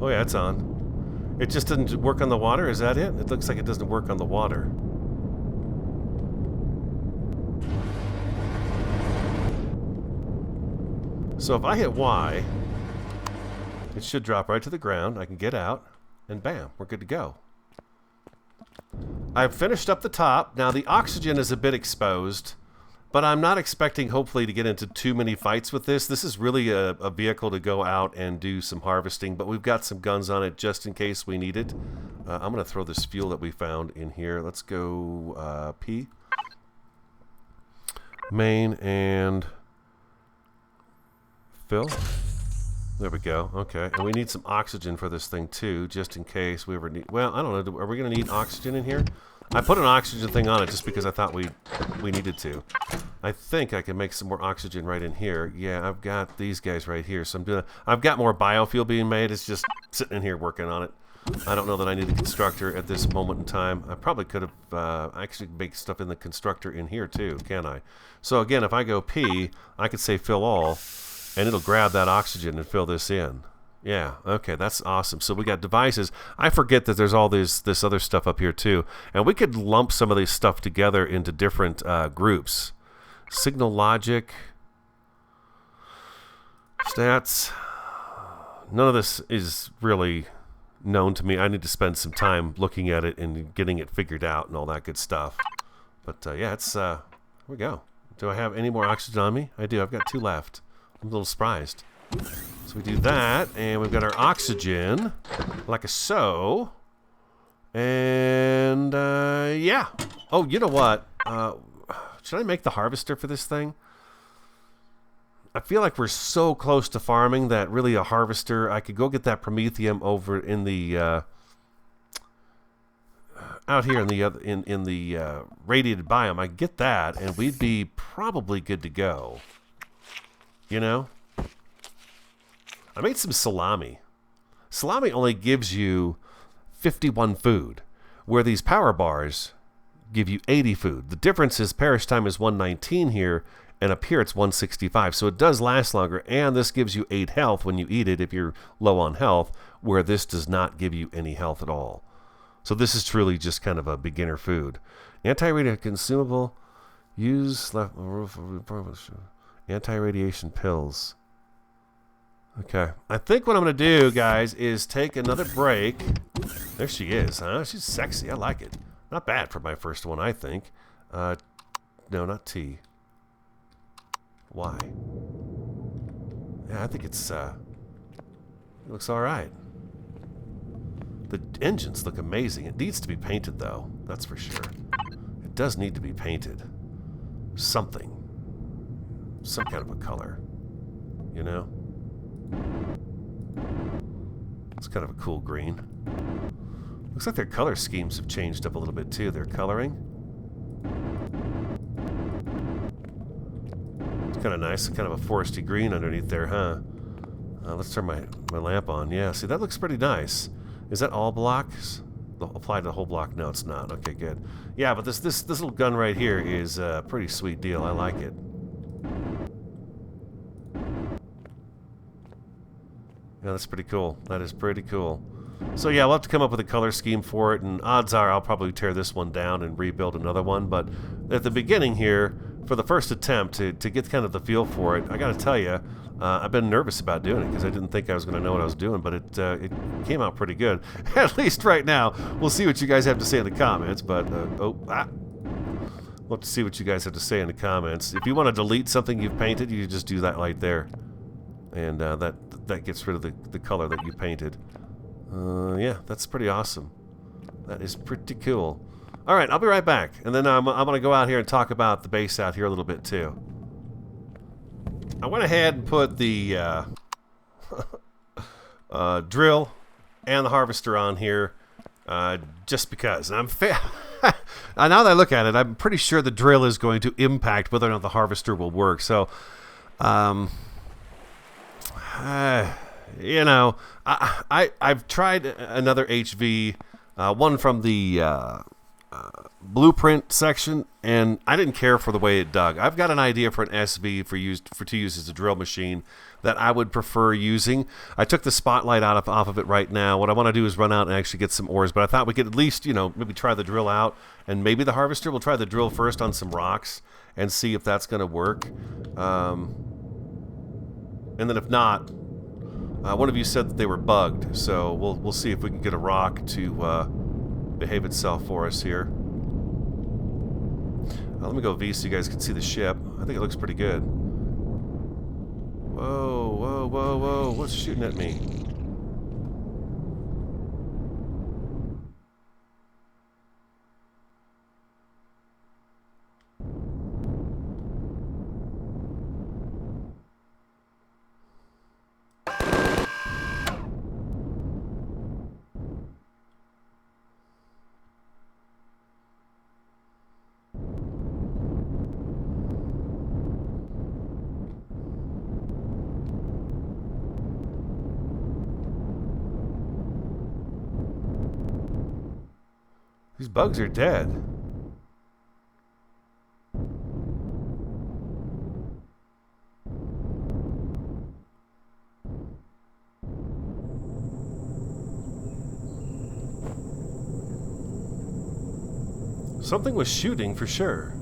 Oh yeah, it's on. It just didn't work on the water, is that it? It looks like it doesn't work on the water. So if I hit Y, it should drop right to the ground. I can get out, and bam, we're good to go. I've finished up the top. Now the oxygen is a bit exposed, but I'm not expecting hopefully to get into too many fights with this. This is really a vehicle to go out and do some harvesting, but we've got some guns on it just in case we need it. I'm going to throw this fuel that we found in here. Let's go P. Main and... fill. There we go. Okay. And we need some oxygen for this thing too, just in case we ever need... Well, I don't know. Are we going to need oxygen in here? I put an oxygen thing on it just because I thought we needed to. I think I can make some more oxygen right in here. Yeah, I've got these guys right here. So I've got more biofuel being made. It's just sitting in here working on it. I don't know that I need the constructor at this moment in time. I probably could have actually make stuff in the constructor in here too, can I? So again, if I go P, I could say fill all. And it'll grab that oxygen and fill this in. Yeah, okay, that's awesome. So we got devices. I forget that there's all this other stuff up here too. And we could lump some of this stuff together into different groups. Signal logic. Stats. None of this is really known to me. I need to spend some time looking at it and getting it figured out and all that good stuff. But yeah, it's... here we go. Do I have any more oxygen on me? I do. I've got 2 left. I'm a little surprised. So we do that, and we've got our oxygen, like a so. And, yeah. Oh, you know what? Should I make the harvester for this thing? I feel like we're so close to farming that really a harvester, I could go get that promethium over in the, out here in the other, in the radiated biome. I could get that, and we'd be probably good to go. you know? I made some salami. Salami only gives you 51 food, where these power bars give you 80 food. The difference is perish time is 119 here, and up here it's 165. So it does last longer, and this gives you 8 health when you eat it if you're low on health, where this does not give you any health at all. So this is truly just kind of a beginner food. Anti-radiation consumable. Use anti-radiation pills. Okay. I think what I'm going to do, guys, is take another break. There she is, huh? She's sexy. I like it. Not bad for my first one, I think. No, not T. Y. Yeah, I think it's, it looks alright. The engines look amazing. It needs to be painted, though. That's for sure. It does need to be painted. Something. Some kind of a color. You know? It's kind of a cool green. Looks like their color schemes have changed up a little bit, too. Their coloring. It's kind of nice. Kind of a foresty green underneath there, huh? Let's turn my lamp on. Yeah, see, that looks pretty nice. Is that all blocks? Apply to the whole block? No, it's not. Okay, good. Yeah, but this little gun right here is a pretty sweet deal. I like it. Yeah, that's pretty cool. That is pretty cool. So yeah, we'll have to come up with a color scheme for it, and odds are I'll probably tear this one down and rebuild another one. But at the beginning here, for the first attempt to get kind of the feel for it, I gotta tell you, I've been nervous about doing it because I didn't think I was going to know what I was doing, but it came out pretty good. At least right now. We'll see what you guys have to say in the comments, but we'll have to see what you guys have to say in the comments. If you want to delete something you've painted, you just do that right there, and that gets rid of the color that you painted. Yeah, that's pretty awesome. That is pretty cool. All right, I'll be right back, and then I'm going to go out here and talk about the base out here a little bit too. I went ahead and put the drill and the harvester on here just because. And now that I look at it, I'm pretty sure the drill is going to impact whether or not the harvester will work. So, you know, I've tried another HV, one from the blueprint section, and I didn't care for the way it dug. I've got an idea for an SV to use as a drill machine that I would prefer using. I took the spotlight off of it right now. What I want to do is run out and actually get some ores, but I thought we could at least, you know, maybe try the drill out, and maybe the harvester. We'll try the drill first on some rocks and see if that's going to work. And then if not, one of you said that they were bugged, so we'll see if we can get a rock to behave itself for us here. Let me go V so you guys can see the ship. I think it looks pretty good. Whoa, whoa, whoa, whoa. What's shooting at me? These bugs are dead. Something was shooting for sure.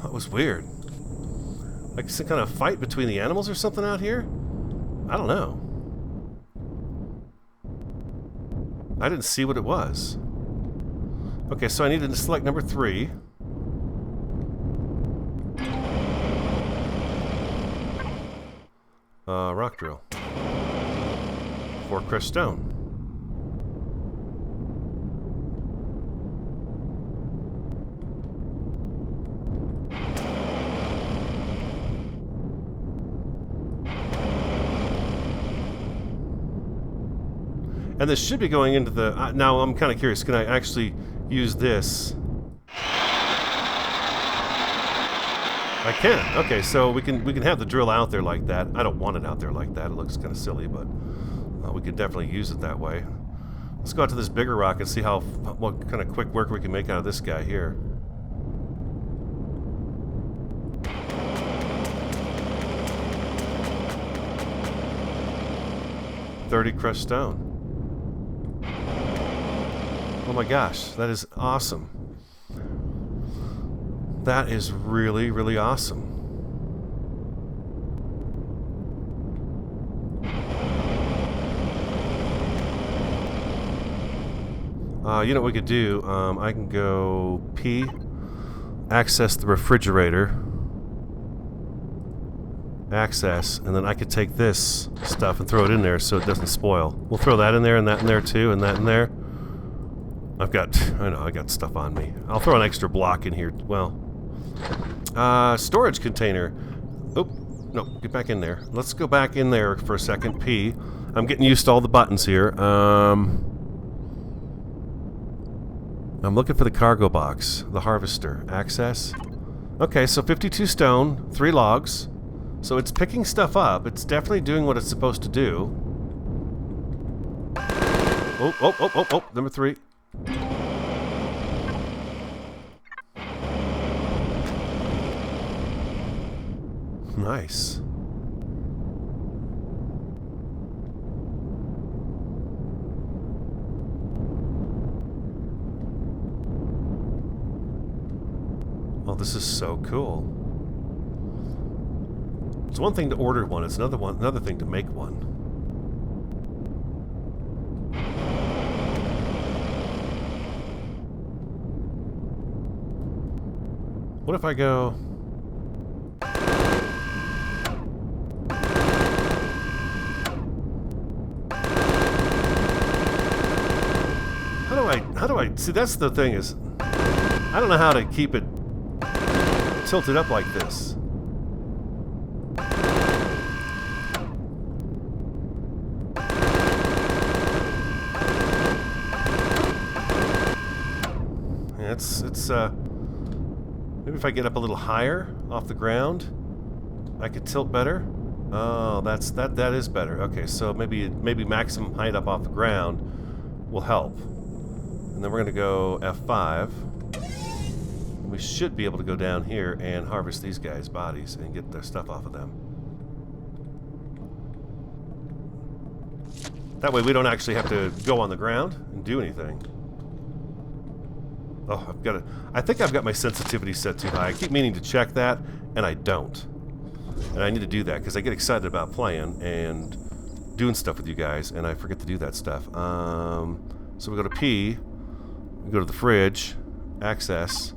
That was weird. Like some kind of fight between the animals or something out here? I don't know. I didn't see what it was. Okay, so I needed to select number 3. Rock drill. 4 crushed stone. And this should be going into the... now I'm kind of curious. Can I actually use this? I can. Okay, so we can have the drill out there like that. I don't want it out there like that. It looks kind of silly, but we could definitely use it that way. Let's go out to this bigger rock and see what kind of quick work we can make out of this guy here. $30 crushed stone. Oh my gosh, that is awesome. That is really, really awesome. You know what we could do? I can go P, access the refrigerator, access, and then I could take this stuff and throw it in there so it doesn't spoil. We'll throw that in there and that in there too, and that in there. I got stuff on me. I'll throw an extra block in here. Well, storage container. Oh, no, get back in there. Let's go back in there for a second. P. I'm getting used to all the buttons here. I'm looking for the cargo box, the harvester. Access. Okay, so 52 stone, 3 logs. So it's picking stuff up. It's definitely doing what it's supposed to do. Oh, number 3. Nice. Oh, this is so cool. It's one thing to order one, it's another thing to make one. What if I go... How do I... See, that's the thing is... I don't know how to keep it tilted up like this. It's maybe if I get up a little higher off the ground, I could tilt better. Oh, that is better. Okay, so maybe maximum height up off the ground will help. And then we're gonna go F5. We should be able to go down here and harvest these guys' bodies and get their stuff off of them. That way we don't actually have to go on the ground and do anything. Oh, I think I've got my sensitivity set too high. I keep meaning to check that, and I don't. And I need to do that, because I get excited about playing and doing stuff with you guys, and I forget to do that stuff. So we go to P, we go to the fridge, access,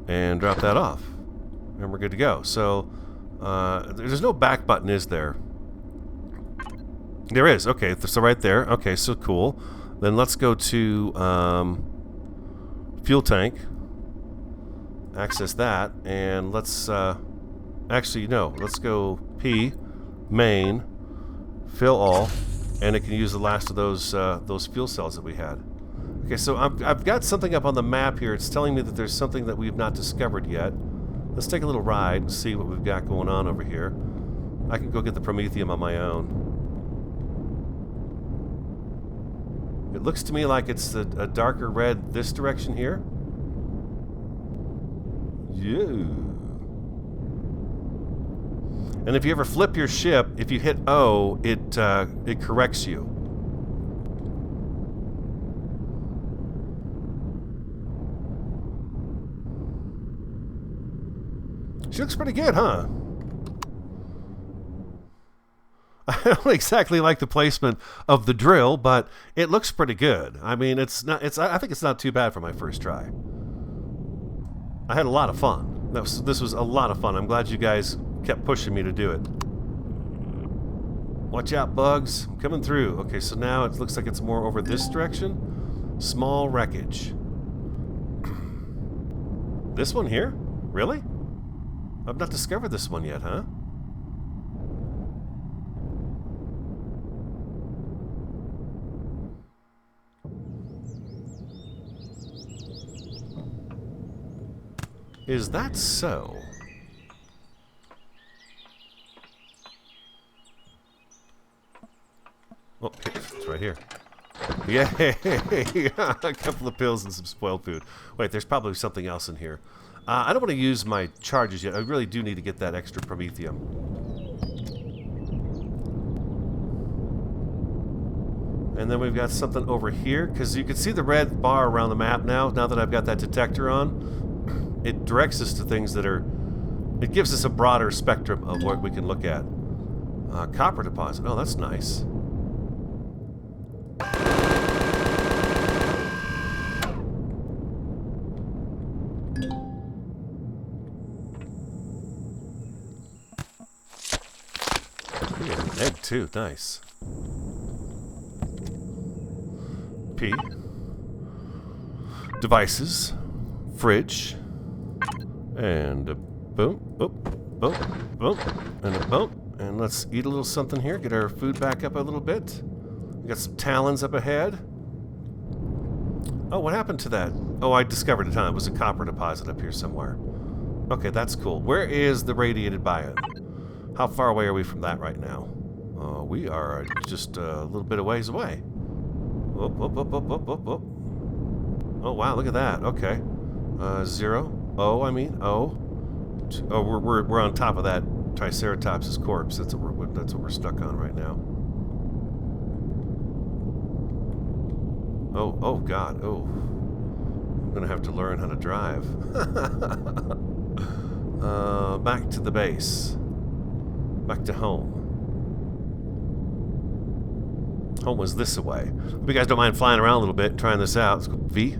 and drop that off. And we're good to go. So, there's no back button, is there? There is. Okay, so right there. Okay, so cool. Then let's go to... fuel tank, access that, and let's actually no, let's go P, main, fill all, and it can use the last of those fuel cells that we had. Okay, so I've got something up on the map here. It's telling me that there's something that we've not discovered yet. Let's take a little ride and see what we've got going on over here. I can go get the promethium on my own. It looks to me like it's a darker red this direction here. Yeah. And if you ever flip your ship, if you hit O, it corrects you. She looks pretty good, huh? I don't exactly like the placement of the drill, but it looks pretty good. I mean, I think it's not too bad for my first try. I had a lot of fun. This was a lot of fun. I'm glad you guys kept pushing me to do it. Watch out, bugs. I'm coming through. Okay, so now it looks like it's more over this direction. Small wreckage. This one here? Really? I've not discovered this one yet, huh? Is that so? Oh, it's right here. Yay! A couple of pills and some spoiled food. Wait, there's probably something else in here. I don't want to use my charges yet. I really do need to get that extra promethium. And then we've got something over here, because you can see the red bar around the map now that I've got that detector on. It directs us to things that are... It gives us a broader spectrum of what we can look at. Copper deposit. Oh, that's nice. Egg too, nice. P. Devices. Fridge. And a boom, boom, boom, boom, and a boom. And let's eat a little something here, get our food back up a little bit. We got some talons up ahead. Oh, what happened to that? Oh, I discovered it, huh? It was a copper deposit up here somewhere. Okay, that's cool. Where is the radiated biome? How far away are we from that right now? We are just a little bit of ways away. Oh, wow, look at that. Okay. 0. Oh, I mean, oh. Oh, we're on top of that Triceratops' corpse. That's what we're stuck on right now. Oh God. Oh. I'm gonna have to learn how to drive. Back to the base. Back to home. Home was this away. Hope you guys don't mind flying around a little bit, trying this out. Let's go V.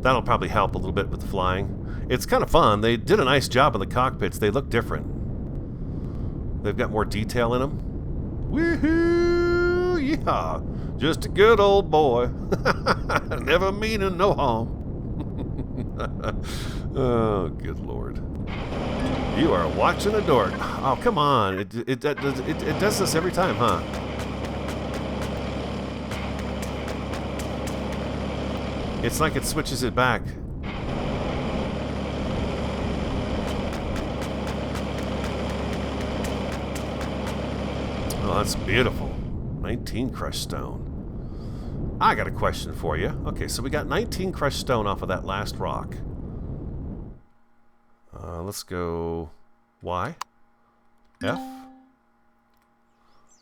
That'll probably help a little bit with the flying. It's kind of fun. They did a nice job in the cockpits. They look different. They've got more detail in them. Woohoo! Yeah! Just a good old boy. Never meaning no harm. Oh, good Lord. You are watching a dork. Oh, come on. It does this every time, huh? It's like it switches it back. Oh, that's beautiful. 19 crushed stone. I got a question for you. Okay, so we got 19 crushed stone off of that last rock. Let's go Y. F.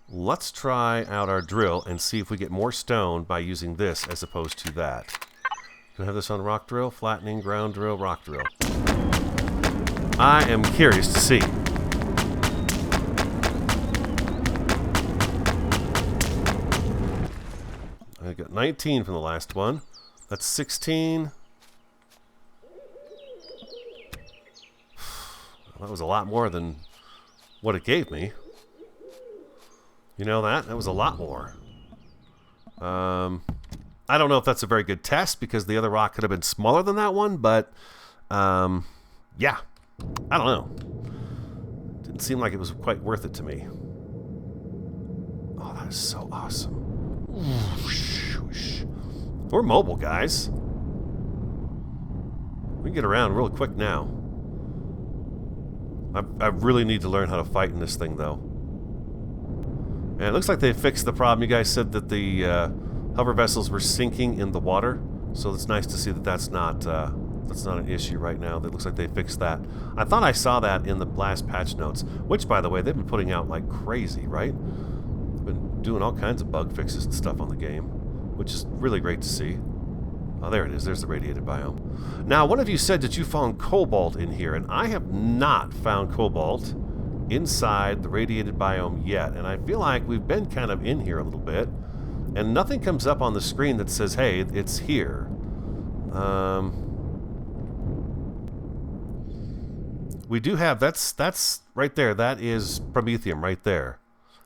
Let's try out our drill and see if we get more stone by using this as opposed to that. Can I have this on rock drill? Flattening, ground drill, rock drill. I am curious to see. I got 19 from the last one. That's 16. That was a lot more than what it gave me. You know that? That was a lot more. I don't know if that's a very good test because the other rock could have been smaller than that one, but yeah. I don't know. Didn't seem like it was quite worth it to me. Oh, that is so awesome. We're mobile, guys. We can get around real quick now. I really need to learn how to fight in this thing, though. And it looks like they fixed the problem. You guys said that the hover vessels were sinking in the water, so it's nice to see that that's not an issue right now. It looks like they fixed that. I thought I saw that in the last patch notes, which, by the way, they've been putting out like crazy, right? They've been doing all kinds of bug fixes and stuff on the game, which is really great to see. Oh, there it is. There's the radiated biome. Now, one of you said that you found cobalt in here, and I have not found cobalt inside the radiated biome yet. And I feel like we've been kind of in here a little bit, and nothing comes up on the screen that says, hey, it's here. We do have, that's right there. That is promethium right there.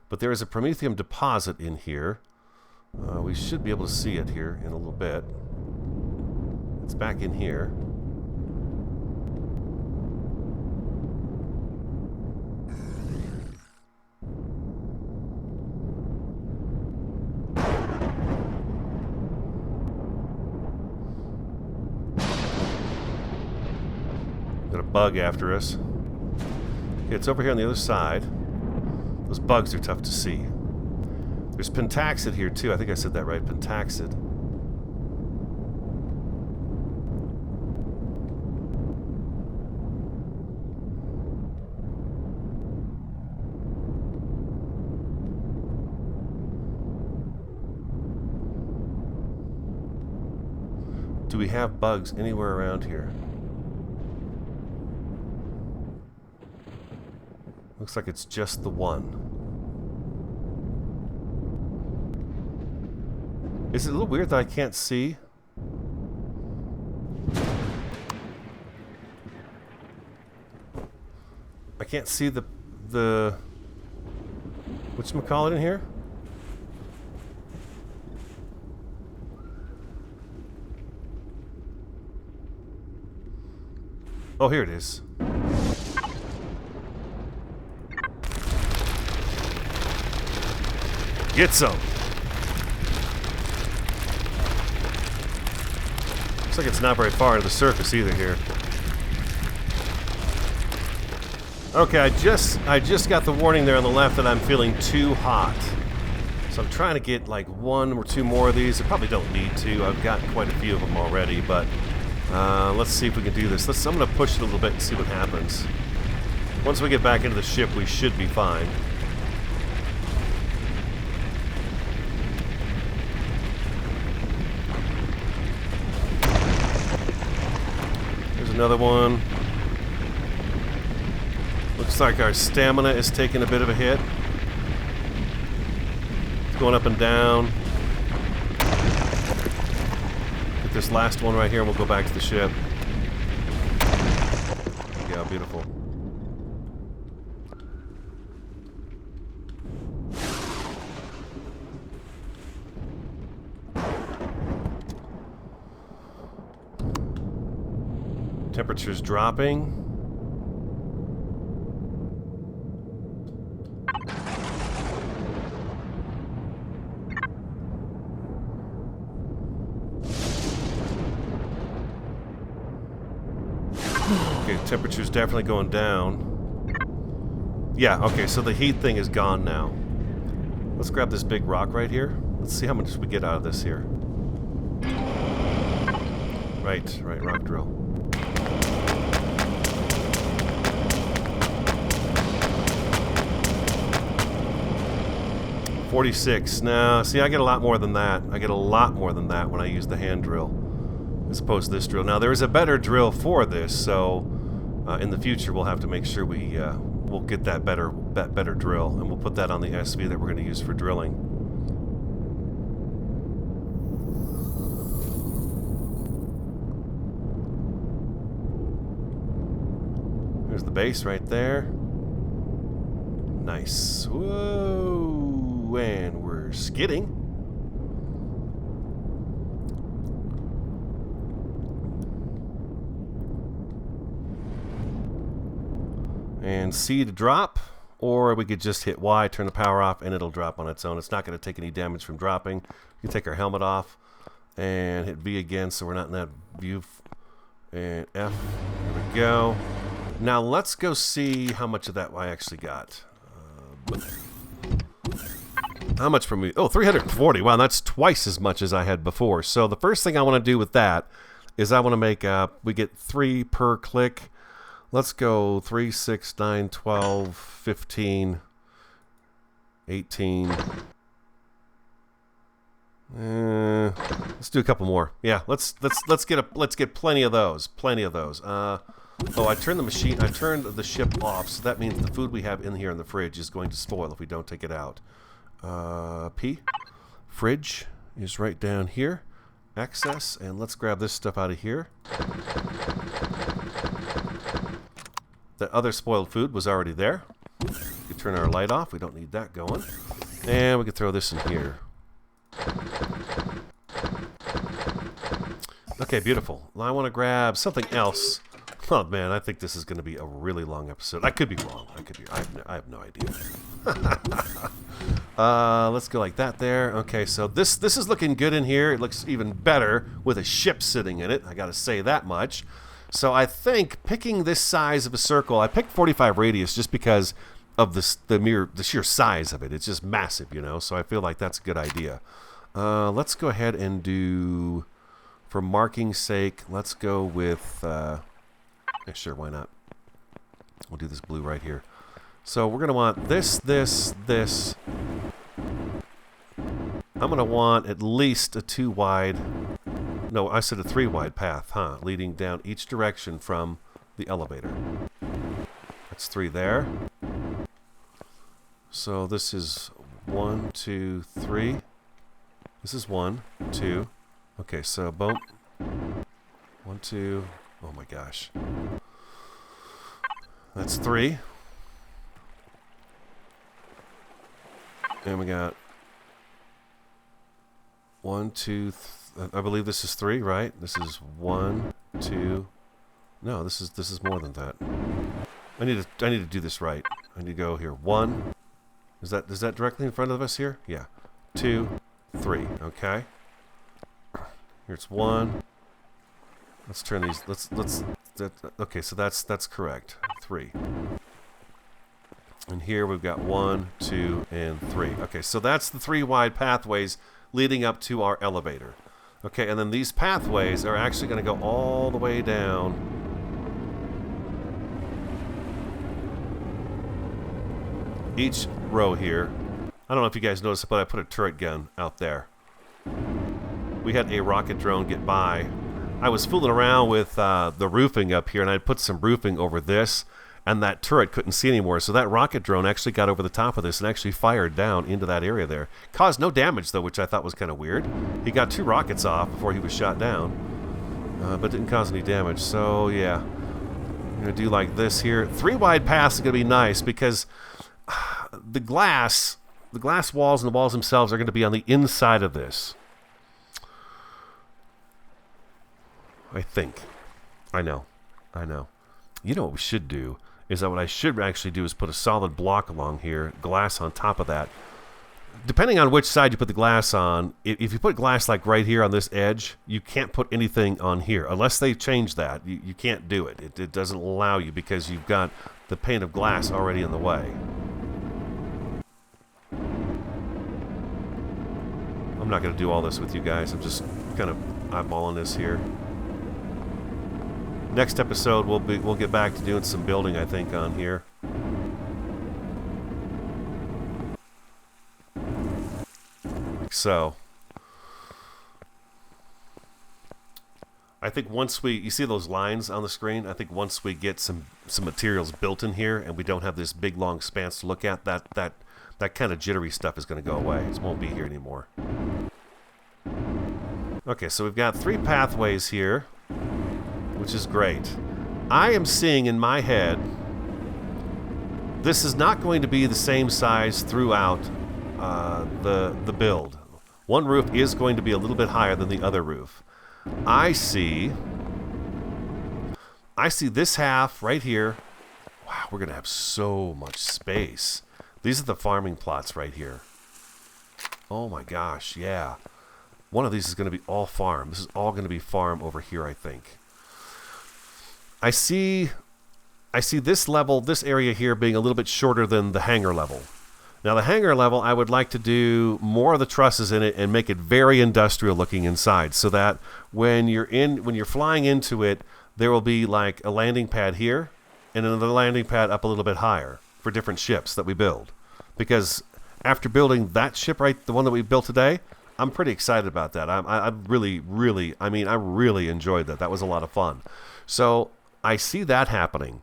But there is a promethium deposit in here. We should be able to see it here in a little bit. It's back in here. bug after us. Okay, it's over here on the other side. Those bugs are tough to see. There's pentaxid here too. I think I said that right. Pentaxid. Do we have bugs anywhere around here? Looks like it's just the one. Is it a little weird that I can't see? I can't see the whatchamacallit in here? Oh, here it is. Get some. Looks like it's not very far to the surface either here. Okay, I just got the warning there on the left that I'm feeling too hot. So I'm trying to get like one or two more of these. I probably don't need to. I've got quite a few of them already, but let's see if we can do this. I'm going to push it a little bit and see what happens. Once we get back into the ship, we should be fine. There's another one. Looks like our stamina is taking a bit of a hit. It's going up and down. Get this last one right here and we'll go back to the ship. Yeah, beautiful. Temperature's dropping. Okay, temperature's definitely going down. Yeah, okay, so the heat thing is gone now. Let's grab this big rock right here. Let's see how much we get out of this here. Right, rock drill. 46. Now, see, I get a lot more than that. I get a lot more than that when I use the hand drill, as opposed to this drill. Now, there is a better drill for this, so in the future we'll have to make sure we'll get that better drill, and we'll put that on the SV that we're going to use for drilling. There's the base right there. Nice. Whoa. And we're skidding. And C to drop, or we could just hit Y, turn the power off, and it'll drop on its own. It's not going to take any damage from dropping. We can take our helmet off and hit V again so we're not in that view. And F. There we go. Now let's go see how much of that I actually got. How much from me? Oh, 340. Wow, that's twice as much as I had before. So the first thing I want to do with that is I want to make we get 3 per click. Let's go 3, 6, 9, 12, 15, 18. Let's do a couple more. Yeah, let's get plenty of those. Plenty of those. Oh, I turned the ship off, so that means the food we have in here in the fridge is going to spoil if we don't take it out. P. Fridge is right down here. Access, and let's grab this stuff out of here. The other spoiled food was already there. We can turn our light off. We don't need that going. And we can throw this in here. Okay, beautiful. Well, I want to grab something else. Oh man, I think this is going to be a really long episode. I could be wrong. I have no idea. Let's go like that there. Okay, so this is looking good in here. It looks even better with a ship sitting in it. I got to say that much. So I think picking this size of a circle, I picked 45 radius just because of the sheer size of it. It's just massive, you know. So I feel like that's a good idea. Let's go ahead and do, for marking's sake, let's go with, yeah, sure, why not? We'll do this blue right here. So we're going to want this. I'm going to want at least a 2 wide, no, I said a 3 wide path, huh? Leading down each direction from the elevator. That's 3 there. So this is 1, 2, 3. This is 1, 2. Okay, so boom. 1, 2. Oh my gosh. That's 3. And we got 1, 2, I believe this is 3, right? This is 1, 2. No, this is more than that. I need to do this right. I need to go here. 1. Is that directly in front of us here? Yeah. 2, 3. Okay. Here's 1. Let's turn these. Okay, so that's correct. 3. And here we've got 1, 2, and 3. Okay, so that's the 3 wide pathways leading up to our elevator. Okay, and then these pathways are actually going to go all the way down. Each row here. I don't know if you guys noticed, but I put a turret gun out there. We had a rocket drone get by. I was fooling around with the roofing up here, and I'd put some roofing over this, and that turret couldn't see anymore. So that rocket drone actually got over the top of this and actually fired down into that area there. Caused no damage, though, which I thought was kind of weird. He got 2 rockets off before he was shot down, but didn't cause any damage. So, yeah. I'm going to do like this here. 3 wide paths is going to be nice because the glass walls and the walls themselves are going to be on the inside of this. I think. I know. You know what we should do is that what I should actually do is put a solid block along here, glass on top of that. Depending on which side you put the glass on, if you put glass like right here on this edge, you can't put anything on here. Unless they change that, you can't do it. It doesn't allow you because you've got the pane of glass already in the way. I'm not going to do all this with you guys. I'm just kind of eyeballing this here. Next episode, we'll get back to doing some building, I think, on here. Like so. I think once you see those lines on the screen, I think once we get some materials built in here and we don't have this big long expanse to look at, that kind of jittery stuff is going to go away. It won't be here anymore. Okay, so we've got 3 pathways here, which is great. I am seeing in my head, this is not going to be the same size throughout the build. One roof is going to be a little bit higher than the other roof. I see this half right here. Wow, we're going to have so much space. These are the farming plots right here. Oh my gosh, yeah. One of these is going to be all farm. This is all going to be farm over here, I think. I see this level, this area here being a little bit shorter than the hangar level. Now the hangar level, I would like to do more of the trusses in it and make it very industrial looking inside, so that when you're flying into it, there will be like a landing pad here and another landing pad up a little bit higher for different ships that we build. Because after building that ship, right, the one that we built today, I'm pretty excited about that. I really enjoyed that. That was a lot of fun. So I see that happening,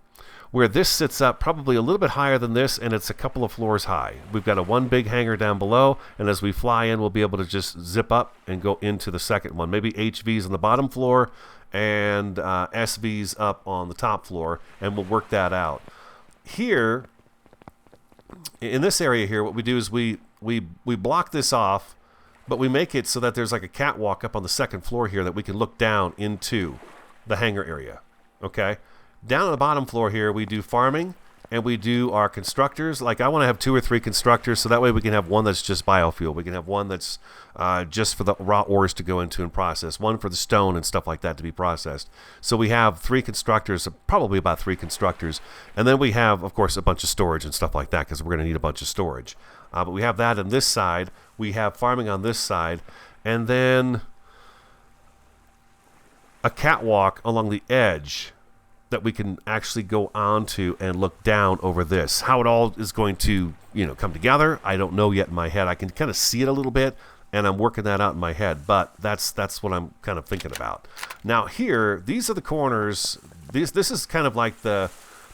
where this sits up probably a little bit higher than this, and it's a couple of floors high. We've got one big hangar down below, and as we fly in, we'll be able to just zip up and go into the second one. Maybe HVs on the bottom floor and SVs up on the top floor, and we'll work that out. Here, in this area here, what we do is we block this off, but we make it so that there's like a catwalk up on the second floor here that we can look down into the hangar area. Okay? Down on the bottom floor here, we do farming, and we do our constructors. Like I want to have 2 or 3 constructors, so that way we can have one that's just biofuel. We can have one that's just for the raw ores to go into and process, one for the stone and stuff like that to be processed. So we have 3 constructors, probably about 3 constructors, and then we have, of course, a bunch of storage and stuff like that because we're going to need a bunch of storage. But we have that on this side. We have farming on this side, and then a catwalk along the edge that we can actually go onto and look down over this. How it all is going to, come together, I don't know yet in my head. I can kind of see it a little bit, and I'm working that out in my head, but that's what I'm kind of thinking about. Now here, these are the corners. This is kind of like the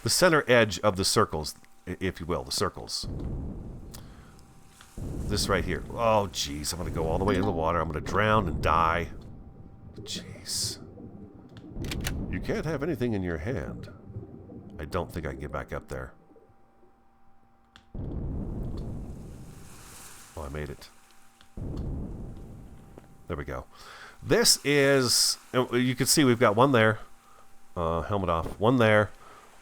center edge of the circles, if you will, the circles. This right here. Oh, jeez, I'm going to go all the way into the water. I'm going to drown and die. Jeez. You can't have anything in your hand. I don't think I can get back up there. Oh, I made it. There we go. This is... You can see we've got one there. Helmet off. One there.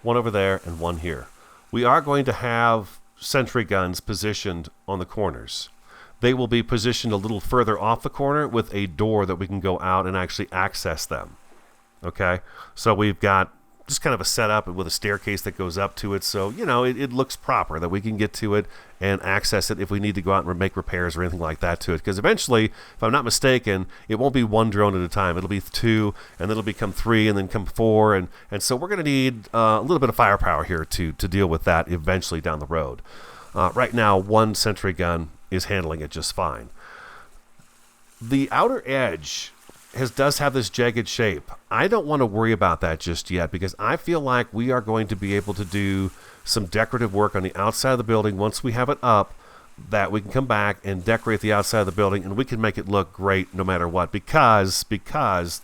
One over there. And one here. We are going to have sentry guns positioned on the corners. They will be positioned a little further off the corner with a door that we can go out and actually access them. Okay, so we've got just kind of a setup with a staircase that goes up to it, so it looks proper that we can get to it and access it if we need to go out and make repairs or anything like that to it, because eventually, if I'm not mistaken, it won't be 1 drone at a time. It'll be 2, and then it'll become 3, and then come 4, and so we're going to need a little bit of firepower here to deal with that eventually down the road. Right now, 1 sentry gun is handling it just fine. The outer edge does have this jagged shape. I don't want to worry about that just yet because I feel like we are going to be able to do some decorative work on the outside of the building once we have it up, that we can come back and decorate the outside of the building and we can make it look great no matter what, because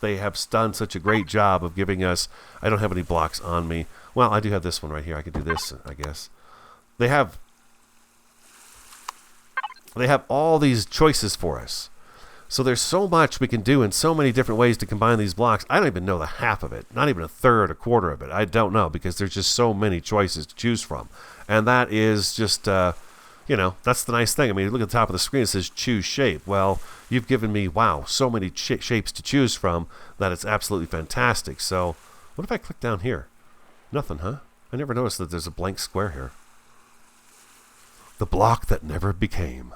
they have done such a great job of giving us... I don't have any blocks on me. Well, I do have this one right here. I can do this, I guess. They have all these choices for us. So there's so much we can do in so many different ways to combine these blocks. I don't even know the half of it, not even a third, a quarter of it. I don't know, because there's just so many choices to choose from. And that is just, that's the nice thing. I mean, look at the top of the screen, it says choose shape. Well, you've given me, wow, so many shapes to choose from that it's absolutely fantastic. So what if I click down here? Nothing, huh? I never noticed that there's a blank square here. The block that never became.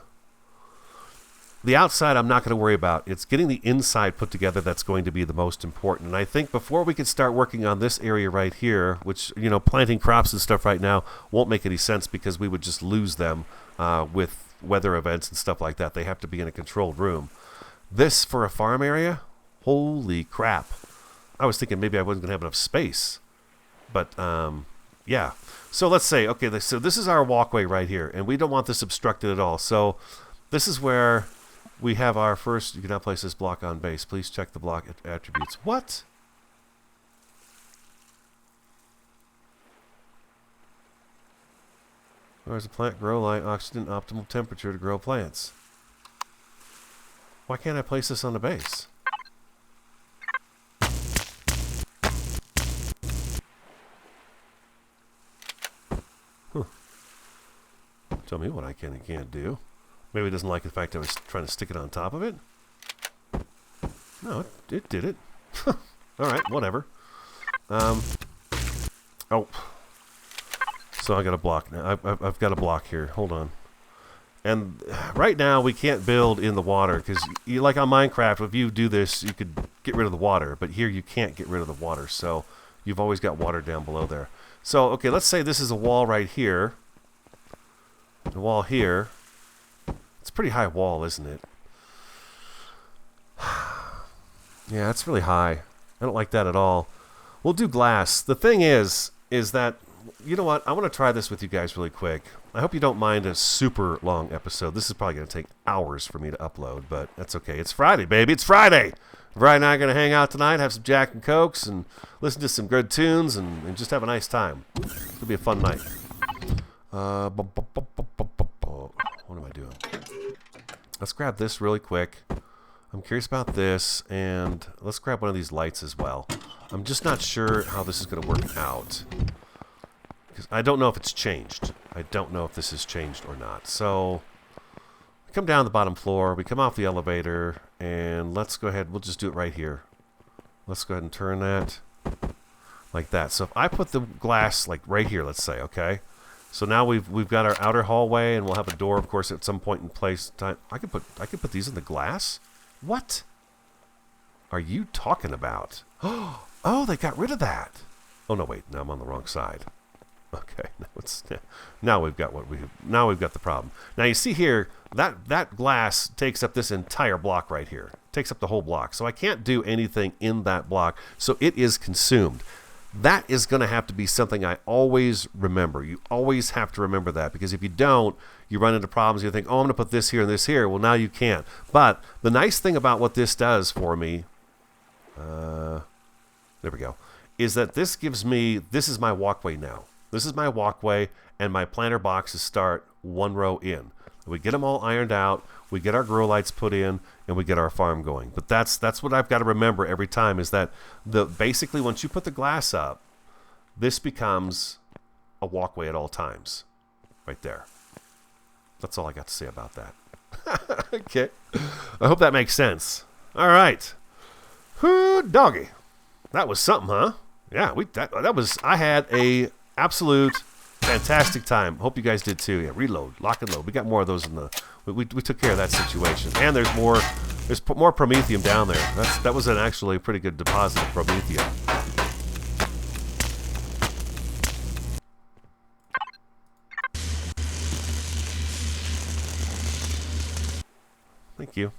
The outside I'm not going to worry about. It's getting the inside put together that's going to be the most important. And I think before we can start working on this area right here, which, planting crops and stuff right now won't make any sense because we would just lose them with weather events and stuff like that. They have to be in a controlled room. This for a farm area? Holy crap. I was thinking maybe I wasn't going to have enough space. But, yeah. So let's say, okay, so this is our walkway right here, and we don't want this obstructed at all. So this is where... we have our first... You cannot place this block on base. Please check the block attributes. What? Where does a plant grow? Like oxygen, optimal temperature to grow plants. Why can't I place this on the base? Huh. Tell me what I can and can't do. Maybe it doesn't like the fact I was trying to stick it on top of it. No, it did it. Alright, whatever. Oh. So I got a block now. I've got a block here. Hold on. And right now we can't build in the water because, like on Minecraft, if you do this, you could get rid of the water. But here you can't get rid of the water. So you've always got water down below there. So, okay, let's say this is a wall right here. The wall here. It's a pretty high wall, isn't it? Yeah, it's really high. I don't like that at all. We'll do glass. The thing is that, you know what? I want to try this with you guys really quick. I hope you don't mind a super long episode. This is probably going to take hours for me to upload, but that's okay. It's Friday, baby. It's Friday. Brian and I are going to hang out tonight, have some Jack and Cokes, and listen to some good tunes, and just have a nice time. It'll be a fun night. What am I doing? Let's grab this really quick. I'm curious about this, and let's grab one of these lights as well. I'm just not sure how this is going to work out. because I don't know if it's changed. I don't know if this has changed or not. So we come down the bottom floor. We come off the elevator. And let's go ahead. We'll just do it right here. Let's go ahead and turn that like that. So if I put the glass like right here, let's say, okay. So now we've got our outer hallway, and we'll have a door, of course, at some point in place. I could put these in the glass. What are you talking about? Oh, they got rid of that. Oh no, wait. Now I'm on the wrong side. Okay, now we've got the problem. Now you see here that glass takes up this entire block right here. Takes up the whole block. So I can't do anything in that block. So it is consumed. That is going to have to be something I always remember. You always have to remember that, because if you don't, you run into problems. You think, oh, I'm going to put this here and this here. Well, now you can't. But the nice thing about what this does for me, there we go, is that this gives me, this is my walkway now. This is my walkway, and my planter boxes start one row in. We get them all ironed out, we get our grow lights put in, and we get our farm going. But that's what I've got to remember every time, is that basically once you put the glass up, this becomes a walkway at all times. Right there. That's all I got to say about that. Okay. I hope that makes sense. All right. Whoo, doggy. That was something, huh? Yeah, that was, I had a absolute fantastic time. Hope you guys did too. Yeah, reload, lock and load. We got more of those in the. We took care of that situation. And there's more promethium down there. That was actually a pretty good deposit of promethium. Thank you.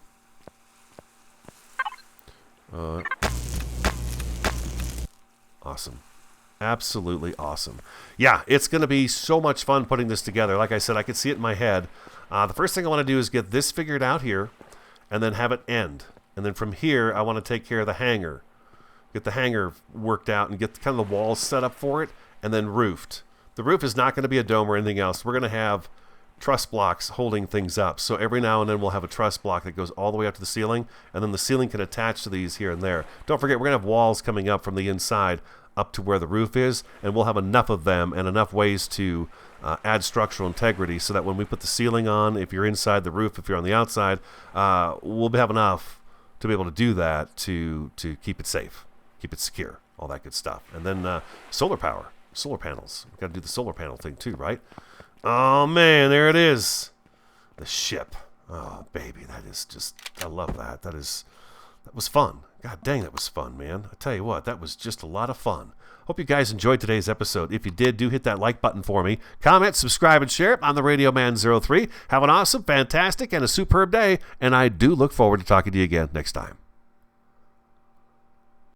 Awesome. Absolutely awesome. Yeah, it's going to be so much fun putting this together. Like I said, I could see it in my head. The first thing I want to do is get this figured out here and then have it end. And then from here, I want to take care of the hangar. Get the hangar worked out and get kind of the walls set up for it, and then roofed. The roof is not going to be a dome or anything else. We're going to have truss blocks holding things up. So every now and then we'll have a truss block that goes all the way up to the ceiling, and then the ceiling can attach to these here and there. Don't forget, we're going to have walls coming up from the inside up to where the roof is, and we'll have enough of them and enough ways to add structural integrity so that when we put the ceiling on, if you're inside the roof, if you're on the outside, we'll have enough to be able to do that to keep it safe, keep it secure, all that good stuff. And then solar power, solar panels. We've got to do the solar panel thing too, right? Oh man, there it is. The ship. Oh baby, that is just, I love that. That was fun. God dang, that was fun, man. I tell you what, that was just a lot of fun. Hope you guys enjoyed today's episode. If you did, do hit that like button for me. Comment, subscribe, and share. I'm the Radio Man 03. Have an awesome, fantastic, and a superb day, and I do look forward to talking to you again next time.